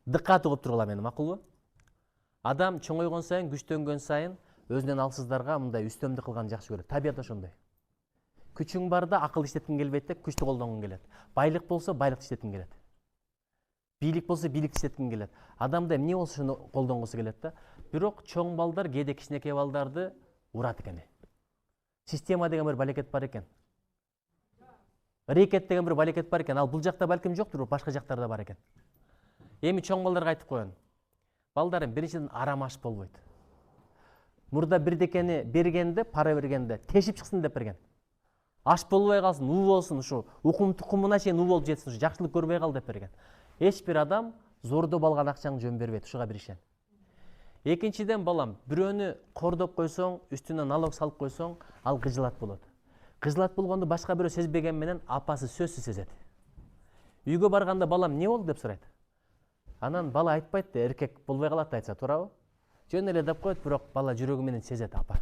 дыккат угуп тургула мени, макулбу? Адам чоңойгон сайын, күчтөнгөн сайын өзүнөн алсыздарга мындай үстөмдүк кылган жакшы көрөт. Табият ошондой. Күчүң барда акыл иштеткиң келбейт деп күчтү колдонгуң келет. Байлык болсо байлыкты иштеткиң келет. Бийлик болсо бийликти иштеткиң келет. Адамда эмне болсо ошону колдонгусу келет да. Бирок чоң балдар кээде кичинекей балдарды урат экен. Система деген бир балекет бар экен. Рекет деген бир балекет бар экен. Ал бул жакта балким жоктур, башка жактарда бар экен. Эми чоң балдарга айтып коеюн. Балдарым, биринчиден арам аш болбойт. Мурда бирдекени бергенде, пара бергенде тешип чыксын деп берген. Аш болбой калсын, уу болсун, ушу укум тукумуна чейин уу болуп жетсин, ушу жакшылык көрбөй кал деп берген. Эч бир адам зордоп алган акчаңды жөн бербейт, ушуга бир ишен. Экинчиден балам, бирөөнү кордоп койсоң, үстүнө налог салып койсоң, ал кыжылат болот. Кыжылат болгонду башка бирөө сезбеген менен апасы сөзсүз сезет. Үйгө барганда балам эмне болду деп сурайт. Анан бала айтпайт да, эркек болбой калат айтса, туурабы? Жөн эле деп коет, бирок бала жүрөгү менен сезет, апа.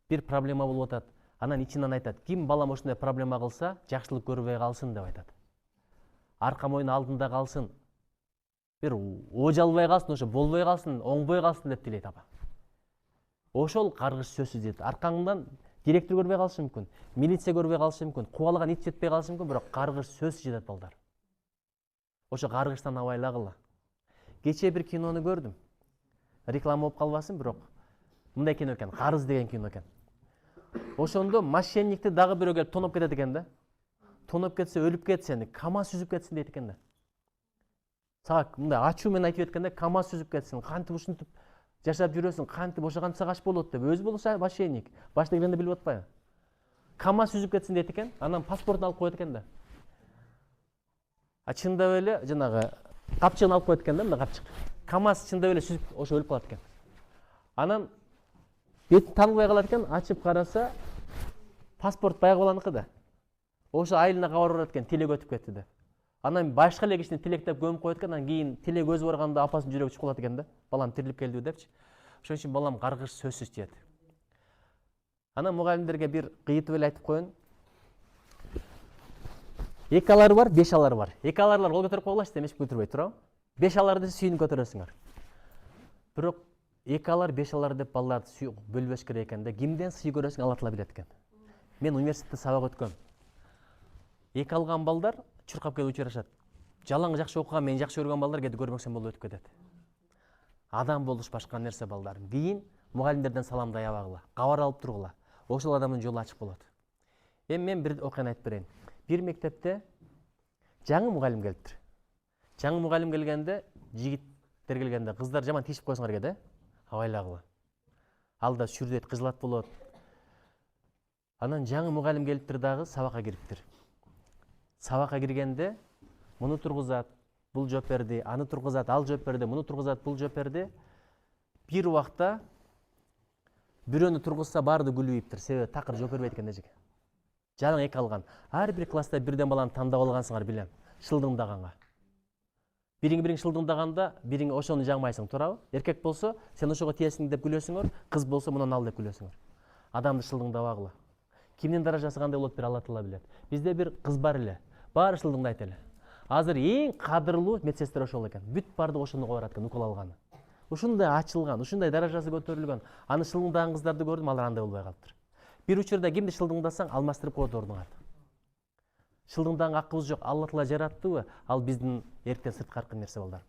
Бир проблема болуп атат. Анан ичинен айтат, ким балам ошондой проблема кылса, жакшылык көрбөй калсын деп айтат. Арка моюну алдында калсын. Бир ожалбай калсын, ошо болбой калсын, оңбой калсын деп тилейт апа. Ошол каргыш сөзсүз дейт. Аркаңдан директор көрбөй калышы мүмкүн, милиция көрбөй калышы мүмкүн, кубалган ит жетпей калышы мүмкүн, бирок каргыш сөзсүз жетет балдар. Ошо каргыштан абайлагыла. Кече бир кинону көрдүм. Реклама болуп калбасын, бирок мындай кино экен, Карыз деген кино экен. Ошондо мошенникти дагы бирөө келип тоноп кетет экен да. Тоноп кетсе өлүп кетсен, КамАЗ сүзүп кетсин дейт экен да. Сага мындай ачуу менен айтып эткенде, КамАЗ сүзүп кетсин, кантип ушинтип жашап жүрөсүң, кантип ошогантса каш болот деп. Өзү болсо мошенник, башта келгенде билип атпайбы? КамАЗ сүзүп кетсин дейт экен, анан паспортун алып коет экен да. Чындап эле жанагы капчыгын алып коет экен да, мына капчык. КамАЗ чындап эле сүзүп ошо өлүп калат экен. Анан бет танылбай калат экен, ачып караса паспорт баягы баланыкы да. Ошо айылына кабар барат экен, тилек өтүп кетти деп. Анан башка эле кишини тилектеп көмүп коет экен, анан кийин тилек өзү барганда апасынын жүрөгү чыгып калат экен да. Балам тирилип келди депчи. Ошон үчүн балам каргыш сөзсүз тиет. Анан мугалимдерге бир кыйытып эле айтып коеюн. 2 алар бар, 5 алар бар. 2 аларлар кол көтөрүп койгулачы демеш көтөрбөй туурабы? 5 алар десе сүйүнүп көтөрөсүңөр. Бирок 2 алар, 5 алар деп балдарды сүй бөлбөш керек экен да. Кимден сый көрөсүң Алла Таала билет экен. Мен университетте сабак өткөм. 2 алган балдар чуркап келип учурашат. Жалаң жакшы окуган, мен жакшы көргөн балдар кээде көрмөксөм болуп өтүп кетет. Адам болуш башка нерсе балдар. Кийин мугалимдерден саламды аябагыла, кабар алып тургула. Ошол адамдын жолу ачык болот. Эми мен бир окуяны айтып берейин. Бир мектепте жаңы мугалим келиптир. Жаңы мугалим келгенде, жигиттер келгенде, кыздар жаман тиешип койсуңар кээде, абайлагыла. Алда сүрдөйт, кыжылат болот. Анан жаңы мугалим келиптир дагы сабакка кириптир. Сабакка киргенде муну тургузат, бул жооп берди, аны тургузат, ал жооп берди, муну тургузат, бул жооп берди. Бир убакта бирөөнү тургузса баары да күлүп ийиптир, себеби такыр жооп бербейт экен эжеке. Жалаң 2 алган. Ар бир класста бирден баланы тандап алгансыңар билем, шылдыңдаганга. Бириң шылдыңдаганда, бириң ошону жагмайсың, туурабы? Эркек болсо, сен ошого тиесиң деп күлөсүңөр, кыз болсо мунун ал деп күлөсүңөр. Адамды шылдыңдабагыла. Кимдин даражасы кандай болот бир Алла Таала билет. Бизде бир кыз бар эле, баары шылдыңдайт эле. Азыр эң кадырлуу медсестра ошол экен. Бүт бардыгы ошону барат экен, укол алганы. Ушундай ачылган, ушундай даражасы көтөрүлгөн, аны шылдыңдаган кыздарды көрдүм, алар андай болбой калыптыр. Бир учурда кимди шылдыңдасаң, алмаштырып коет ордуңарды. Шылдыңдаган акыбыз жок, Алла Таала жараттыбы, ал биздин эрктен сырткаркы нерсе балдар.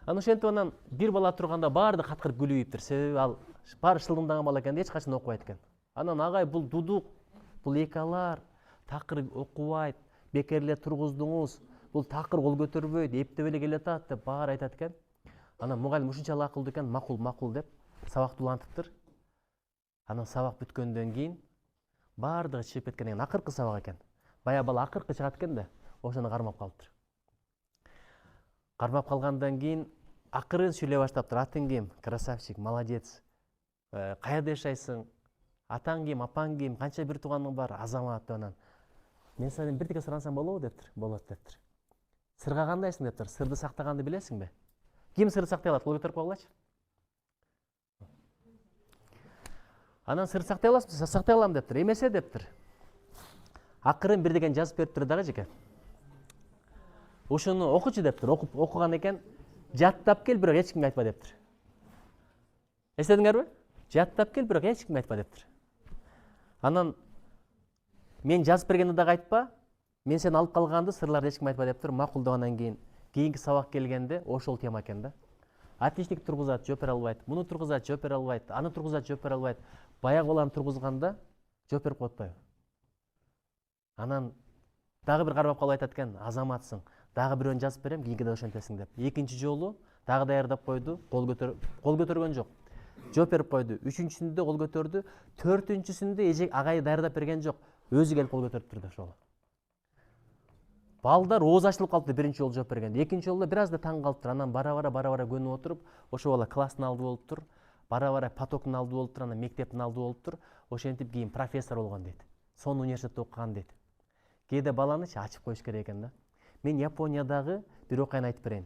Анан ошентип анан бир бала турганда баарды каткырып күлүп ийиптир, себеби ал баары шылдыңдаган бала экен, эч качан окубайт экен. Анан агай бул дудук, бул 2 алар, такыр окубайт, бекер эле тургуздуңуз, бул такыр кол көтөрбөйт, эптеп эле келатат деп баары айтат экен. Анан мугалим ушунчалык акылдуу экен, макул деп сабакты улантыптыр. Анан сабак бүткөндөн кийин баардыгы чыгып кеткенден кийин акыркы сабак экен. Бая бала акыркы чыгат экен да, ошону кармап калыптыр. Кармап калгандан кийин акырын сүйлөй баштаптыр. Атың ким? Красавчик, молодец. Каерде жашайсың? Атаң ким, апаң ким, канча бир тууганың бар? Азамат деп анан. Мен сенден бирдеке сурансам болобу дептир. Болот дептир. Сырга кандайсың дептир. Сырды сактаганды билесиңби? Ким сырды сактай алат? Кол көтөрүп койгулачы. Анан сыр сактай аласызбы? Сактай алам дептир. Эмесе дептир. Акырын бирдеген жазып бериптир дагы жеке. Ошону окучу дептир. Окуган экен. Жаттап кел, бирок эч кимге айтпа дептир. Эстедиңерби? Жаттап кел, бирок эч кимге айтпа дептир. Анан мен жазып бергенде дагы айтпа, мен сени алып калганды сырларды эч кимге айтпа дептир. Макулдагандан кийин кийинки сабак келгенде ошол тема экен да. Атичник тургузат, жооп бере албайт. Муну тургузат, жооп бере албайт. Аны тургузат, жооп бере албайт. Баягы баланы тургузганда жооп берип коет атпайбы? Анан дагы бир кармап калып айтат экен, азаматсың. Дагы бирөөнү жазып берем, кийинкиде ошентесиң деп. Экинчи жолу дагы даярдап койду, кол көтөргөн жок. Жооп берип койду. Үчүнчүсүндө кол көтөрдү. Төртүнчүсүндө эже агай даярдап берген жок. Өзү келип кол көтөрүп турду ошол. Балдар ооз ачылып калыптыр биринчи жолу жооп бергенде. Экинчи жолу бир аз да таң калыптыр. Анан бара бара көнүп отуруп, ошо бала класстын алды болуптур. Бара потоктун алды болуптур, анан мектептин алды болуптур. Ошентип кийин профессор болгон дейт. Сонун университетте окуган дейт. Кээде баланычы ачып коюш керек экен да. Мен Япониядагы бир окуяны айтып берейин.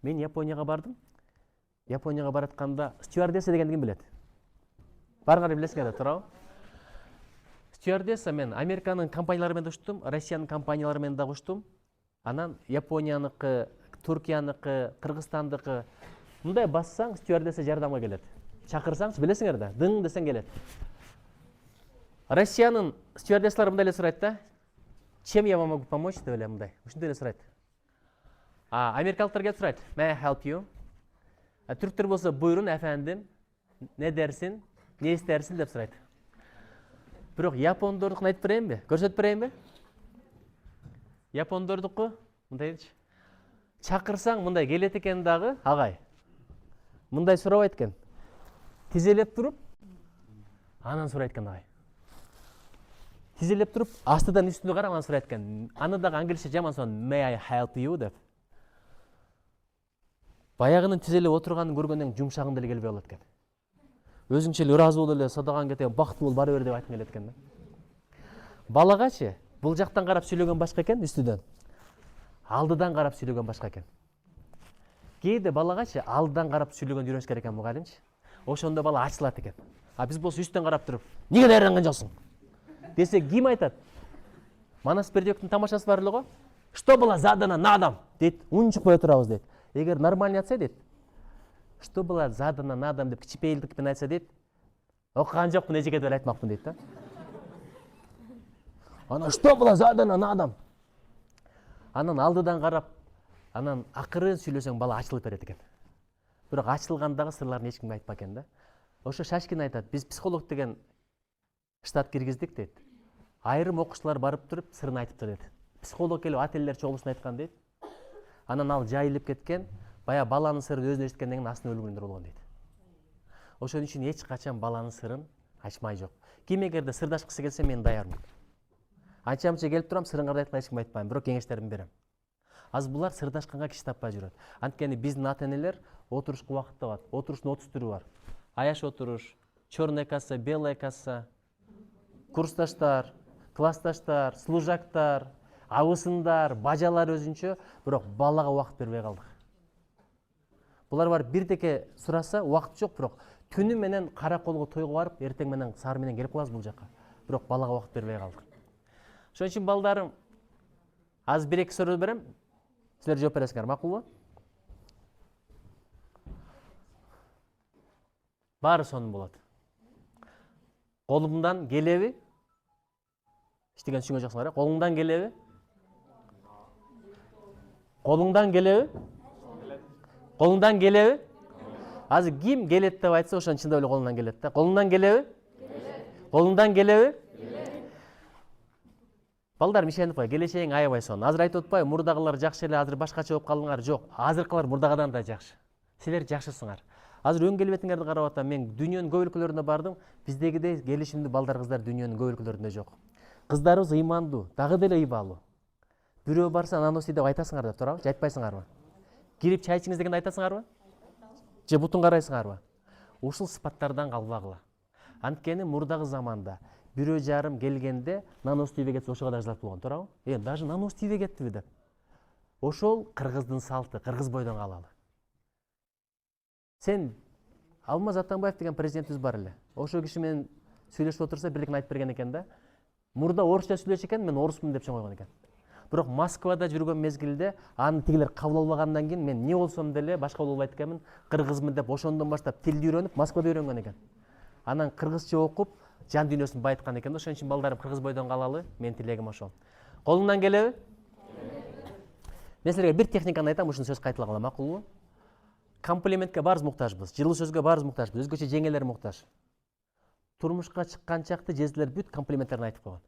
Мен Японияга бардым. Японияга баратканда стюардесса дегенди ким билет? Барыңар билесиңер да, туурабы? Стюардесса мен Американын компаниялары менен учтум, Россиянын компаниялары менен дагы учтум. Анан Японияныкы, Туркияныкы, Кыргызстандыкы мындай бассаң, стюардесса жардамга келет. Чакырсаңчы, билесиңер да, дың десең келет. Россиянын стюардессалары мындай эле сурайт да. Чем я вам могу помочь деп эле мындай. Ушундай эле сурайт. Америкалыктар келип сурайт. May I help you? Түрктөр болсо буйрун efendim, ne dersin, ne istersin деп сурайт. Бирок япондордукун айтып берейинби? Көрсөтүп берейинби? Япондордуку мындайчы. Чакырсаң мындай келет экен дагы, агай. Мындай сурабайт экен. Тизелеп туруп, анан сурайт экен агай. Тизелеп туруп, астыдан үстүнө карап анан сурайт экен. Аны дагы англисче жаман сон, may I help you деп. Баягынын тизелеп отурганын көргөндөн жумшагың деле келбей калат экен. Өзүңчө эле ыраазы болуп эле садаган кетем, бактылуу бол бара бер деп айтып келет экен да. Балагачы бул жактан карап сүйлөгөн башка экен, үстүдөн. Алдыдан карап сүйлөгөн башка экен. Кээде балагачы алдыдан карап сүйлөгөн үйрөнүш керек экен мугалимчи. Ошондо бала ачылат экен. А биз болсо үстүн карап туруп, "Неге дайранган жоксуң?" десе ким айтат? Манас Бердиевдин тамашасы бар эле го. "Что было задано на дом?" дейт. "Унчукпай турабыз" дейт. Эгер нормально айтса дейт. "Что было задано на дом" деп кичипейилдик менен айтса дейт. "Окуган жокмун, эжеке" деп айтмакмын дейт да. Анан "Что было задано на дом?" Анан алдыдан карап, анан акырын сүйлөсөң бала ачылып берет экен. Бирок ачылгандагы сырларын эч кимге айтпа экен да. Ошо Шашкин айтат, "Биз психолог деген штат киргиздик" дейт. Айрым окуучулар барып туруп сырын айтыптыр дейт. Психолог келип ателлер чогулушун айткан дейт. Анан ал жайылып кеткен, бая баланын сырын өзүнө эчиткенден кийин астына өлгөндөр болгон дейт. Ошон үчүн эч качан баланын сырын ачмай жок. Ким эгерде сырдашкысы келсе мен даярмын. Анча-мынча келип турам, сырыңарды айткан эч кимге айтпайм, бирок кеңештеримди берем. Аз булар сырдашканга киши таппай жүрөт. Анткени биздин ата-энелер отурушка убакыт табат. Отуруштун 30 түрү бар. Аяш отуруш, черная касса, белая касса, курсташтар, классташтар, служактар, абысындар, бажалар өзүнчө, бирок балага убакыт бербей калдык. Булар бар бирдеке сураса убакыт жок, бирок түнү менен кара колго тойго барып, эртең менен саар менен келип калабыз бул жака. Бирок балага убакыт бербей калдык. Ошон үчүн балдарым, аз бир-эки суроо берем. Силер жооп бересиңер, макулбу? Баары сонун болот. Колумдан келеби? Иштеген түшүнгөн жоксуңар, колуңдан келеби? Колуңдан келеби? Колуңдан келеби? Азыр ким келет деп айтса, ошон чындап эле колунан келет да. Колуңдан келеби? Колуңдан келеби? Балдар ишенип кой, келечегиң аябай сонун. Азыр айтып атпайбы, мурдагылар жакшы эле, азыр башкача болуп калдыңар. Жок, азыркылар мурдагыдан да жакшы. Силер жакшысыңар. Азыр өң келбетиңерди карап атам, мен дүйнөнүн көп өлкөлөрүнө бардым. Биздегидей келишимдүү балдар, кыздар дүйнөнүн көп өлкөлөрүндө жок. Кыздарыбыз ыймандуу, дагы деле ыйбалуу. Бирөө барса наноси деп айтасыңар деп турабы? Же айтпайсыңарбы? Кирип чай ичиңиз дегенде айтасыңарбы? Же бутун карайсыңарбы? Ушул сыпаттардан калбагыла. Анткени мурдагы заманда бирөө жарым келгенде нанос тийбей кетсе ошого да жазылып болгон, туурабы? Даже нанос тийбей кеттиби деп. Ошол кыргыздын салты, кыргыз бойдон калалы. Сен Алмаз Атамбаев деген президентибиз бар эле. Ошол киши менен сүйлөшүп отурса бирликин айтып берген экен да. Мурда орусча сүйлөшө экен, мен орусмун деп чоң койгон экен. Бирок Москвада жүргөн мезгилде аны тигилер кабыл албагандан кийин мен не болсом деле башка болбойт экенмин, кыргызмын деп ошондон баштап тилди үйрөнүп, Москвада үйрөнгөн экен. Анан кыргызча окуп, жан дүйнөсүн байыткан экен. Ошон үчүн балдарым кыргыз бойдон калалы, мен тилегим ошол. Колуңдан келеби? Мен силерге бир техниканы айтам, ушуну сөз кайталап алам, макулбу? Комплиментке баарыбыз муктажбыз, жылуу сөзгө баарыбыз муктажбыз, өзгөчө жеңелер муктаж. Турмушка чыккан чакта жездилер бүт комплименттерин айтып койгон.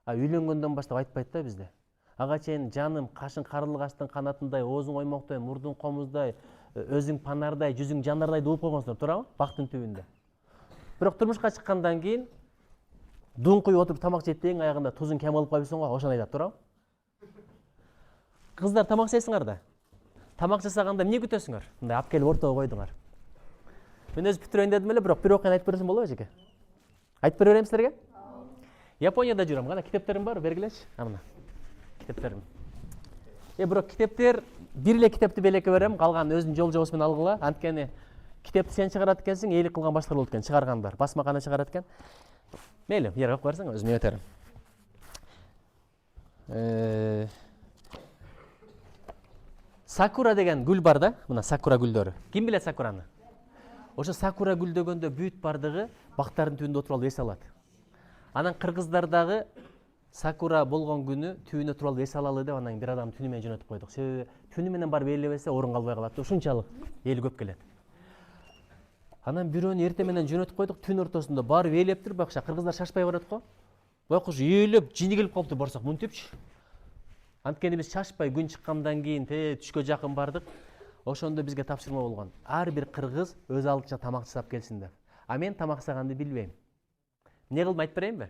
А үйлөнгөндөн баштап айтпайт да бизде. Ага чейин жаным, кашың карылгаштын канатындай, оозуң оймоктой, мурдуң комуздай, өзүң панардай, жүзүң жанардай болуп койгонсуңар, туурабы? Бактын түбүндө. Бирок турмушка чыккандан кийин дун куюп отуруп тамак жейт деген аягында тузуң кем алып калбайсың го, ошону айтат, туурабы? Кыздар тамак жейсиңер да. Тамак жасаганда эмне күтөсүңөр? Мындай алып келип ортого койдуңар. Мен өз бүтүрөйүн дедим эле, бирок бир окуяны айтып берсем болобу эжеке? Айтып бере берейин силерге? Японияда жүрөм, кана китептерим бар, бергилечи. Мына. Китептерим. Бирок китептер бир эле китепти белекке берем, калган өзүнүн жол жобосу менен алгыла. Анткени китепти сен чыгарат экенсиң, эйлик кылган башкалар болот экен, чыгаргандар. Басмакана чыгарат экен. Мейли, жерге коюп берсең, өзүм өтөрүм. Сакура деген гүл бар да, мына сакура гүлдөрү. Ким билет сакураны? Ошо сакура гүлдөгөндө бүт бардыгы бактардын түбүндө отуруп алып эс алат. Анан кыргыздардагы Сакура болгон күнү түнү туруп эс алалы деп анан бир адам түнү менен жөнөтүп койдук. Себеби түнү менен барып ээлебесе орун калбай калат. Ушунчалык эл көп келет. Анан бирөөнү эртең менен жөнөтүп койдук. Түн ортосунда барып ээлептир. Бакша кыргыздар шашпай барат го. Байкуш ээлеп жини келип калыптыр барсак мынтипчи. Анткени биз шашпай күн чыккандан кийин түшкө жакын бардык. Ошондо бизге тапшырма болгон. Ар бир кыргыз өз алдынча тамак жасап келсин деп. А мен тамак жасаганды билбейм. Эмне кылдым айтып берейинби?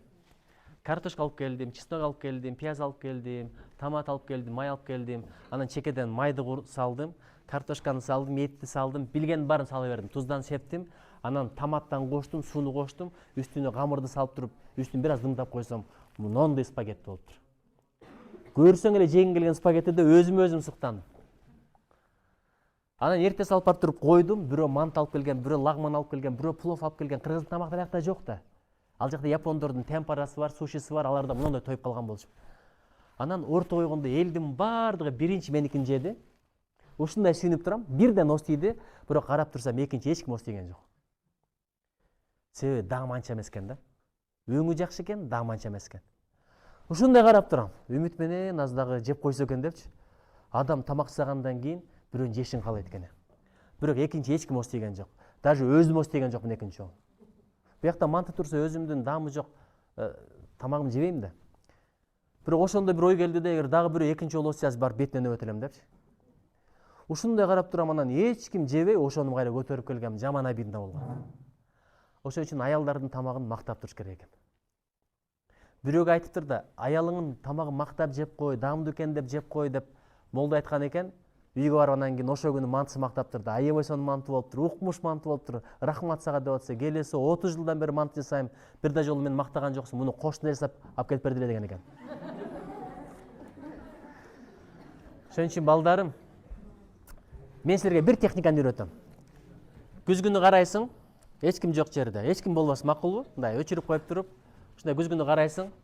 Картошка алып келдим, чеснок алып келдим, пияз алып келдим, томат алып келдим, май алып келдим. Анан чекеден майды салдым, картошканы салдым, этти салдым, билгенин баарын сала бердим. Туздан септим, анан томаттан коштум, сууну коштум, үстүнө камырды салып туруп, үстүн бир аз дымдап койсом, мондой спагетти болуптур. Көрсөң эле жегиң келген спагеттиде өзүм сыктандым. Анан эрте салып барып туруп койдум, бирөө манты алып келген, бирөө лагман алып келген, бирөө плов алып келген. Кыргыз тамакта биякта жок да. Ал жакта япондордун темпарасы бар, сушиси бар, аларда мондой тоюп калган болчу. Анан орто койгондо элдин баардыгы биринчи меникин жеди. Ушундай сүйүнүп турам, бирден ос тийди, бирок карап турсам экинчи эч ким ос тийген жок. Себеби дагы манча эмес экен да. Өңү жакшы экен, дагы манча эмес экен. Ушундай карап турам, үмүт менен аз дагы жеп койсо экен депчи. Адам тамак жасагандан кийин бирөөнүн жешин каалайт экен. Бирок экинчи эч ким ос тийген жок. Даже өзүм ос тийген жокмун экинчи жолу. Биякта манты турса өзүмдүн даамы жок тамагымды жебейм да. Бирок ошондо бир ой келди да, эгер дагы бирөө экинчи жолу ос жазып барып бетине нөбөт элем депчи. Ушундай карап турам, анан эч ким жебей ошону кайра көтөрүп келгем, жаман обидно болгон. Ошон үчүн аялдардын тамагын мактап туруш керек экен. Бирөөгө айтыптыр да, аялыңын тамагын мактап жеп кой, даамдуу экен деп жеп кой деп молду айткан экен. Үйгө барып анан кийин ошо күнү мантысы мактаптыр да, аябай сонун манты болуптур, укмуш манты болуптур, рахмат сага деп атса, келеси 30 жылдан бери манты жасайм, бир да жолу мени мактаган жоксуң, муну кошуна жасап алып келип бердиле деген экен. Ошон үчүн балдарым, мен силерге бир техниканы үйрөтөм. Күзгүнү карайсың, эч ким жок жерде, эч ким болбосо макулбу? Мындай өчүрүп коюп туруп, ушундай күзгүнү карайсың.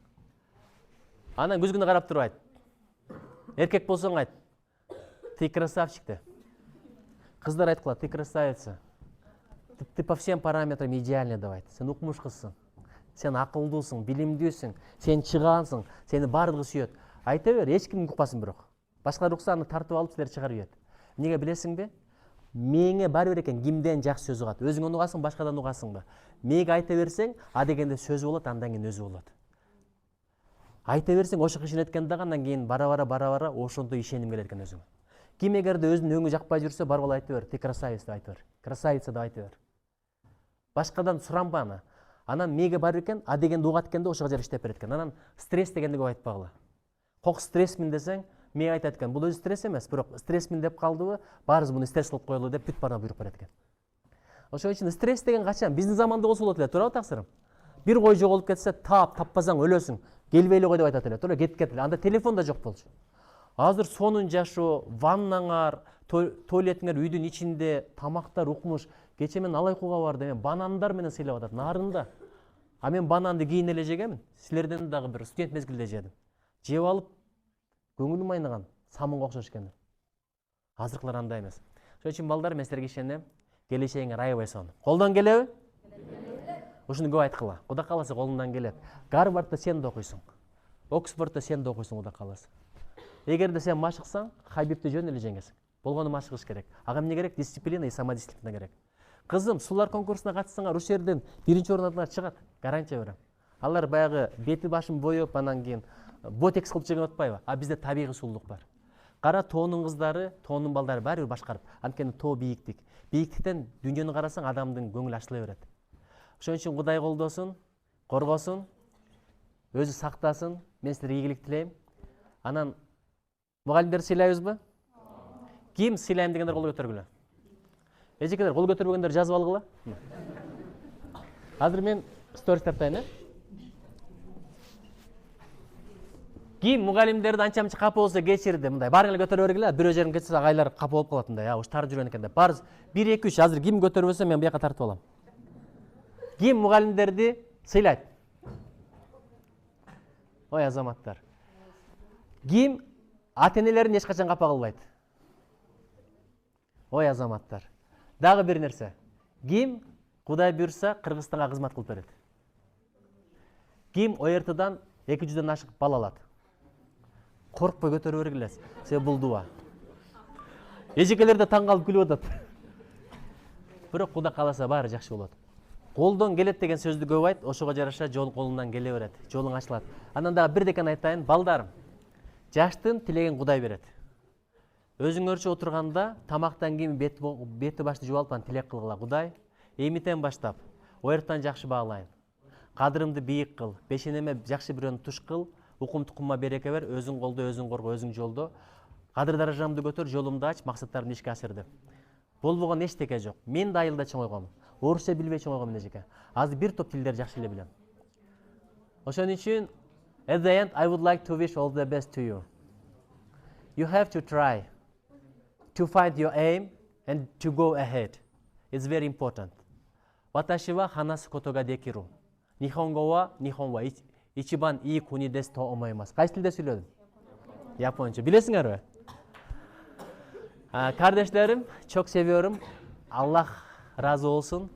Анан күзгүнү карап туруп айт. Эркек болсоң айт. Ты красавчик де. Кыздар айткыла, ты красавица. Ты по всем параметрам идеальный деп айт. Сен укмуш кызсың. Сен акылдуусуң, билимдүүсүң, сен чыгаансың, сени баардыгы сүйөт. Айта бер, эч ким укпасын бирок. Башкалар укса аны тартып алып силерди чыгарып ийет. Эмнеге билесиңби? Мээңе бар бир экен кимден жакшы сөз угат. Өзүң угасың, башкадан угасыңбы? Мээге айта берсең, а дегенде сөзү болот, андан кийин өзү болот. Айта берсең, ошо ишенет экен дагы, андан кийин бара ошондой ишеним келет экен өзүңө. Ким эгерде өзүнүн өңү жакпай жүрсө, бар бала айта бер, ты красавица деп айта бер. Красавица деп айта бер. Башкадан суранба аны. Анан мээге бар экен, а дегенде угат экен да, ошого жер иштеп берет экен. Анан стресс дегенди көп айтпагыла. Кок стрессмин десең, мээге айтат экен, бул өзү стресс эмес, бирок стрессмин деп калдыбы, баарыбыз муну стресс кылып коелу деп бүт баарына буйрук берет экен. Ошон үчүн стресс деген качан? Биздин заманда болсо болот эле, туурабы таксырым? Бир кой жоголуп кетсе, таппасаң өлөсүң. Келбей эле кой деп айтат эле, туура кетип эле. Анда телефон да жок болчу. Азыр сонун жашоо, ваннаңар, туалетиңер үйдүн ичинде, тамактар укмуш. Кече мен алай кууга бардым, мен банандар менен сыйлап атат, нарында. А мен бананды кийин эле жегемин. Силерден дагы бир студент мезгилде жедим. Жеп алып, көңүлүм айнаган, самынга окшош экен. Азыркылар андай эмес. Ошон үчүн балдар, мен силерге ишенем, келечегиңер аябай сонун. Колдон келеби? Ушуну көп айткыла. Кудай кааласа колундан келет. Гарвардта сен да окуйсуң. Оксфордто сен да окуйсуң, кудай кааласа. Эгерде сен машыксаң, Хабибти жөн эле жеңесиң. Болгону машыгыш керек. Ага эмне керек? Дисциплина и самодисциплина керек. Кызым, сулар конкурсуна катышсаңар, ушул жерден биринчи орун алдылар чыгат. Гарантия берем. Алар баягы бети башын боеп, анан кийин ботекс кылып чыгып атпайбы? А бизде табигый сулуулук бар. Кара тоонун кыздары, тоонун балдары баары бир башкарып. Анткени тоо бийиктик. Бийиктиктен дүйнөнү карасаң, адамдын көңүлү ачыла берет. Ошон үчүн Кудай колдосун, коргосун, өзү сактасын. Мен силерге ийгилик тилейм. Анан мугалимдерди сыйлайбызбы? Ким сыйлайм дегендер кол көтөргүлө. Эжекелер кол көтөрбөгөндөр жазып алгыла. Азыр мен сторис тартайын, Ким мугалимдерди анча-мынча капа болсо кечирди, мындай баарың эле көтөрө бергиле, бирөө жерин кетсе агайлар капа болуп калат мындай, ушу тартып жүргөн экен деп. Барыз 1 2 3 азыр ким көтөрбөсө мен буяка тартып алам. Ким мугалимдерди сыйлайт? Ой азаматтар. Ким ата-энелерин эч качан капа кылбайт? Ой азаматтар. Дагы бир нерсе. Ким Кудай буйрса Кыргызстанга кызмат кылып берет? Ким ОРТдан 200'ден ашык бал алат. Коркпой көтөрүп бергилес. Себеби бул дуба. Эжекелер да таң калып күлүп атат. Бирок Кудай кааласа баары жакшы болот. Колдон келет деген сөздү көп айт, ошого жараша жол колуңдан келе берет, жолуң ачылат. Анан дагы бир декен айтайын, балдарым. Жаштын тилеген Кудай берет. Өзүңөрчө отурганда тамактан кийин бети башты жууп алып тилек кылгыла. Кудай, эмитен баштап оюртан жакшы баалайын. Кадырымды бийик кыл, бешенеме жакшы бирөөнү туш кыл, укум тукумма береке бер, өзүң колдо, өзүң корго, өзүң жолдо. Кадыр даражамды көтөр, жолумду ач, максаттарымды ишке асыр деп. Болбогон эчтеке жок. Мен да айылда чоңойгом. Орусча билбей чоңойгом эжеке. Азыр бир топ тилдерди жакшы эле билем. Ошон үчүн at the end I would like to wish all the best to you. You have to try to find your aim and to go ahead. It's very important. Watashi wa hanasu koto ga dekiru. Nihongo wa ichiban ii kuni desu to omoimasu. Кайсы тилде сүйлөдүм? Японча. Билесиңерби? Kardeşlerim, çok seviyorum. Allah razı olsun.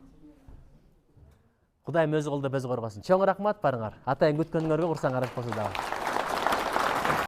Kudayım özü kolda bez korgaсын. Çoğun rahmat barыңар. Атайын күткөнүңөргө курсаңар болсо дагы.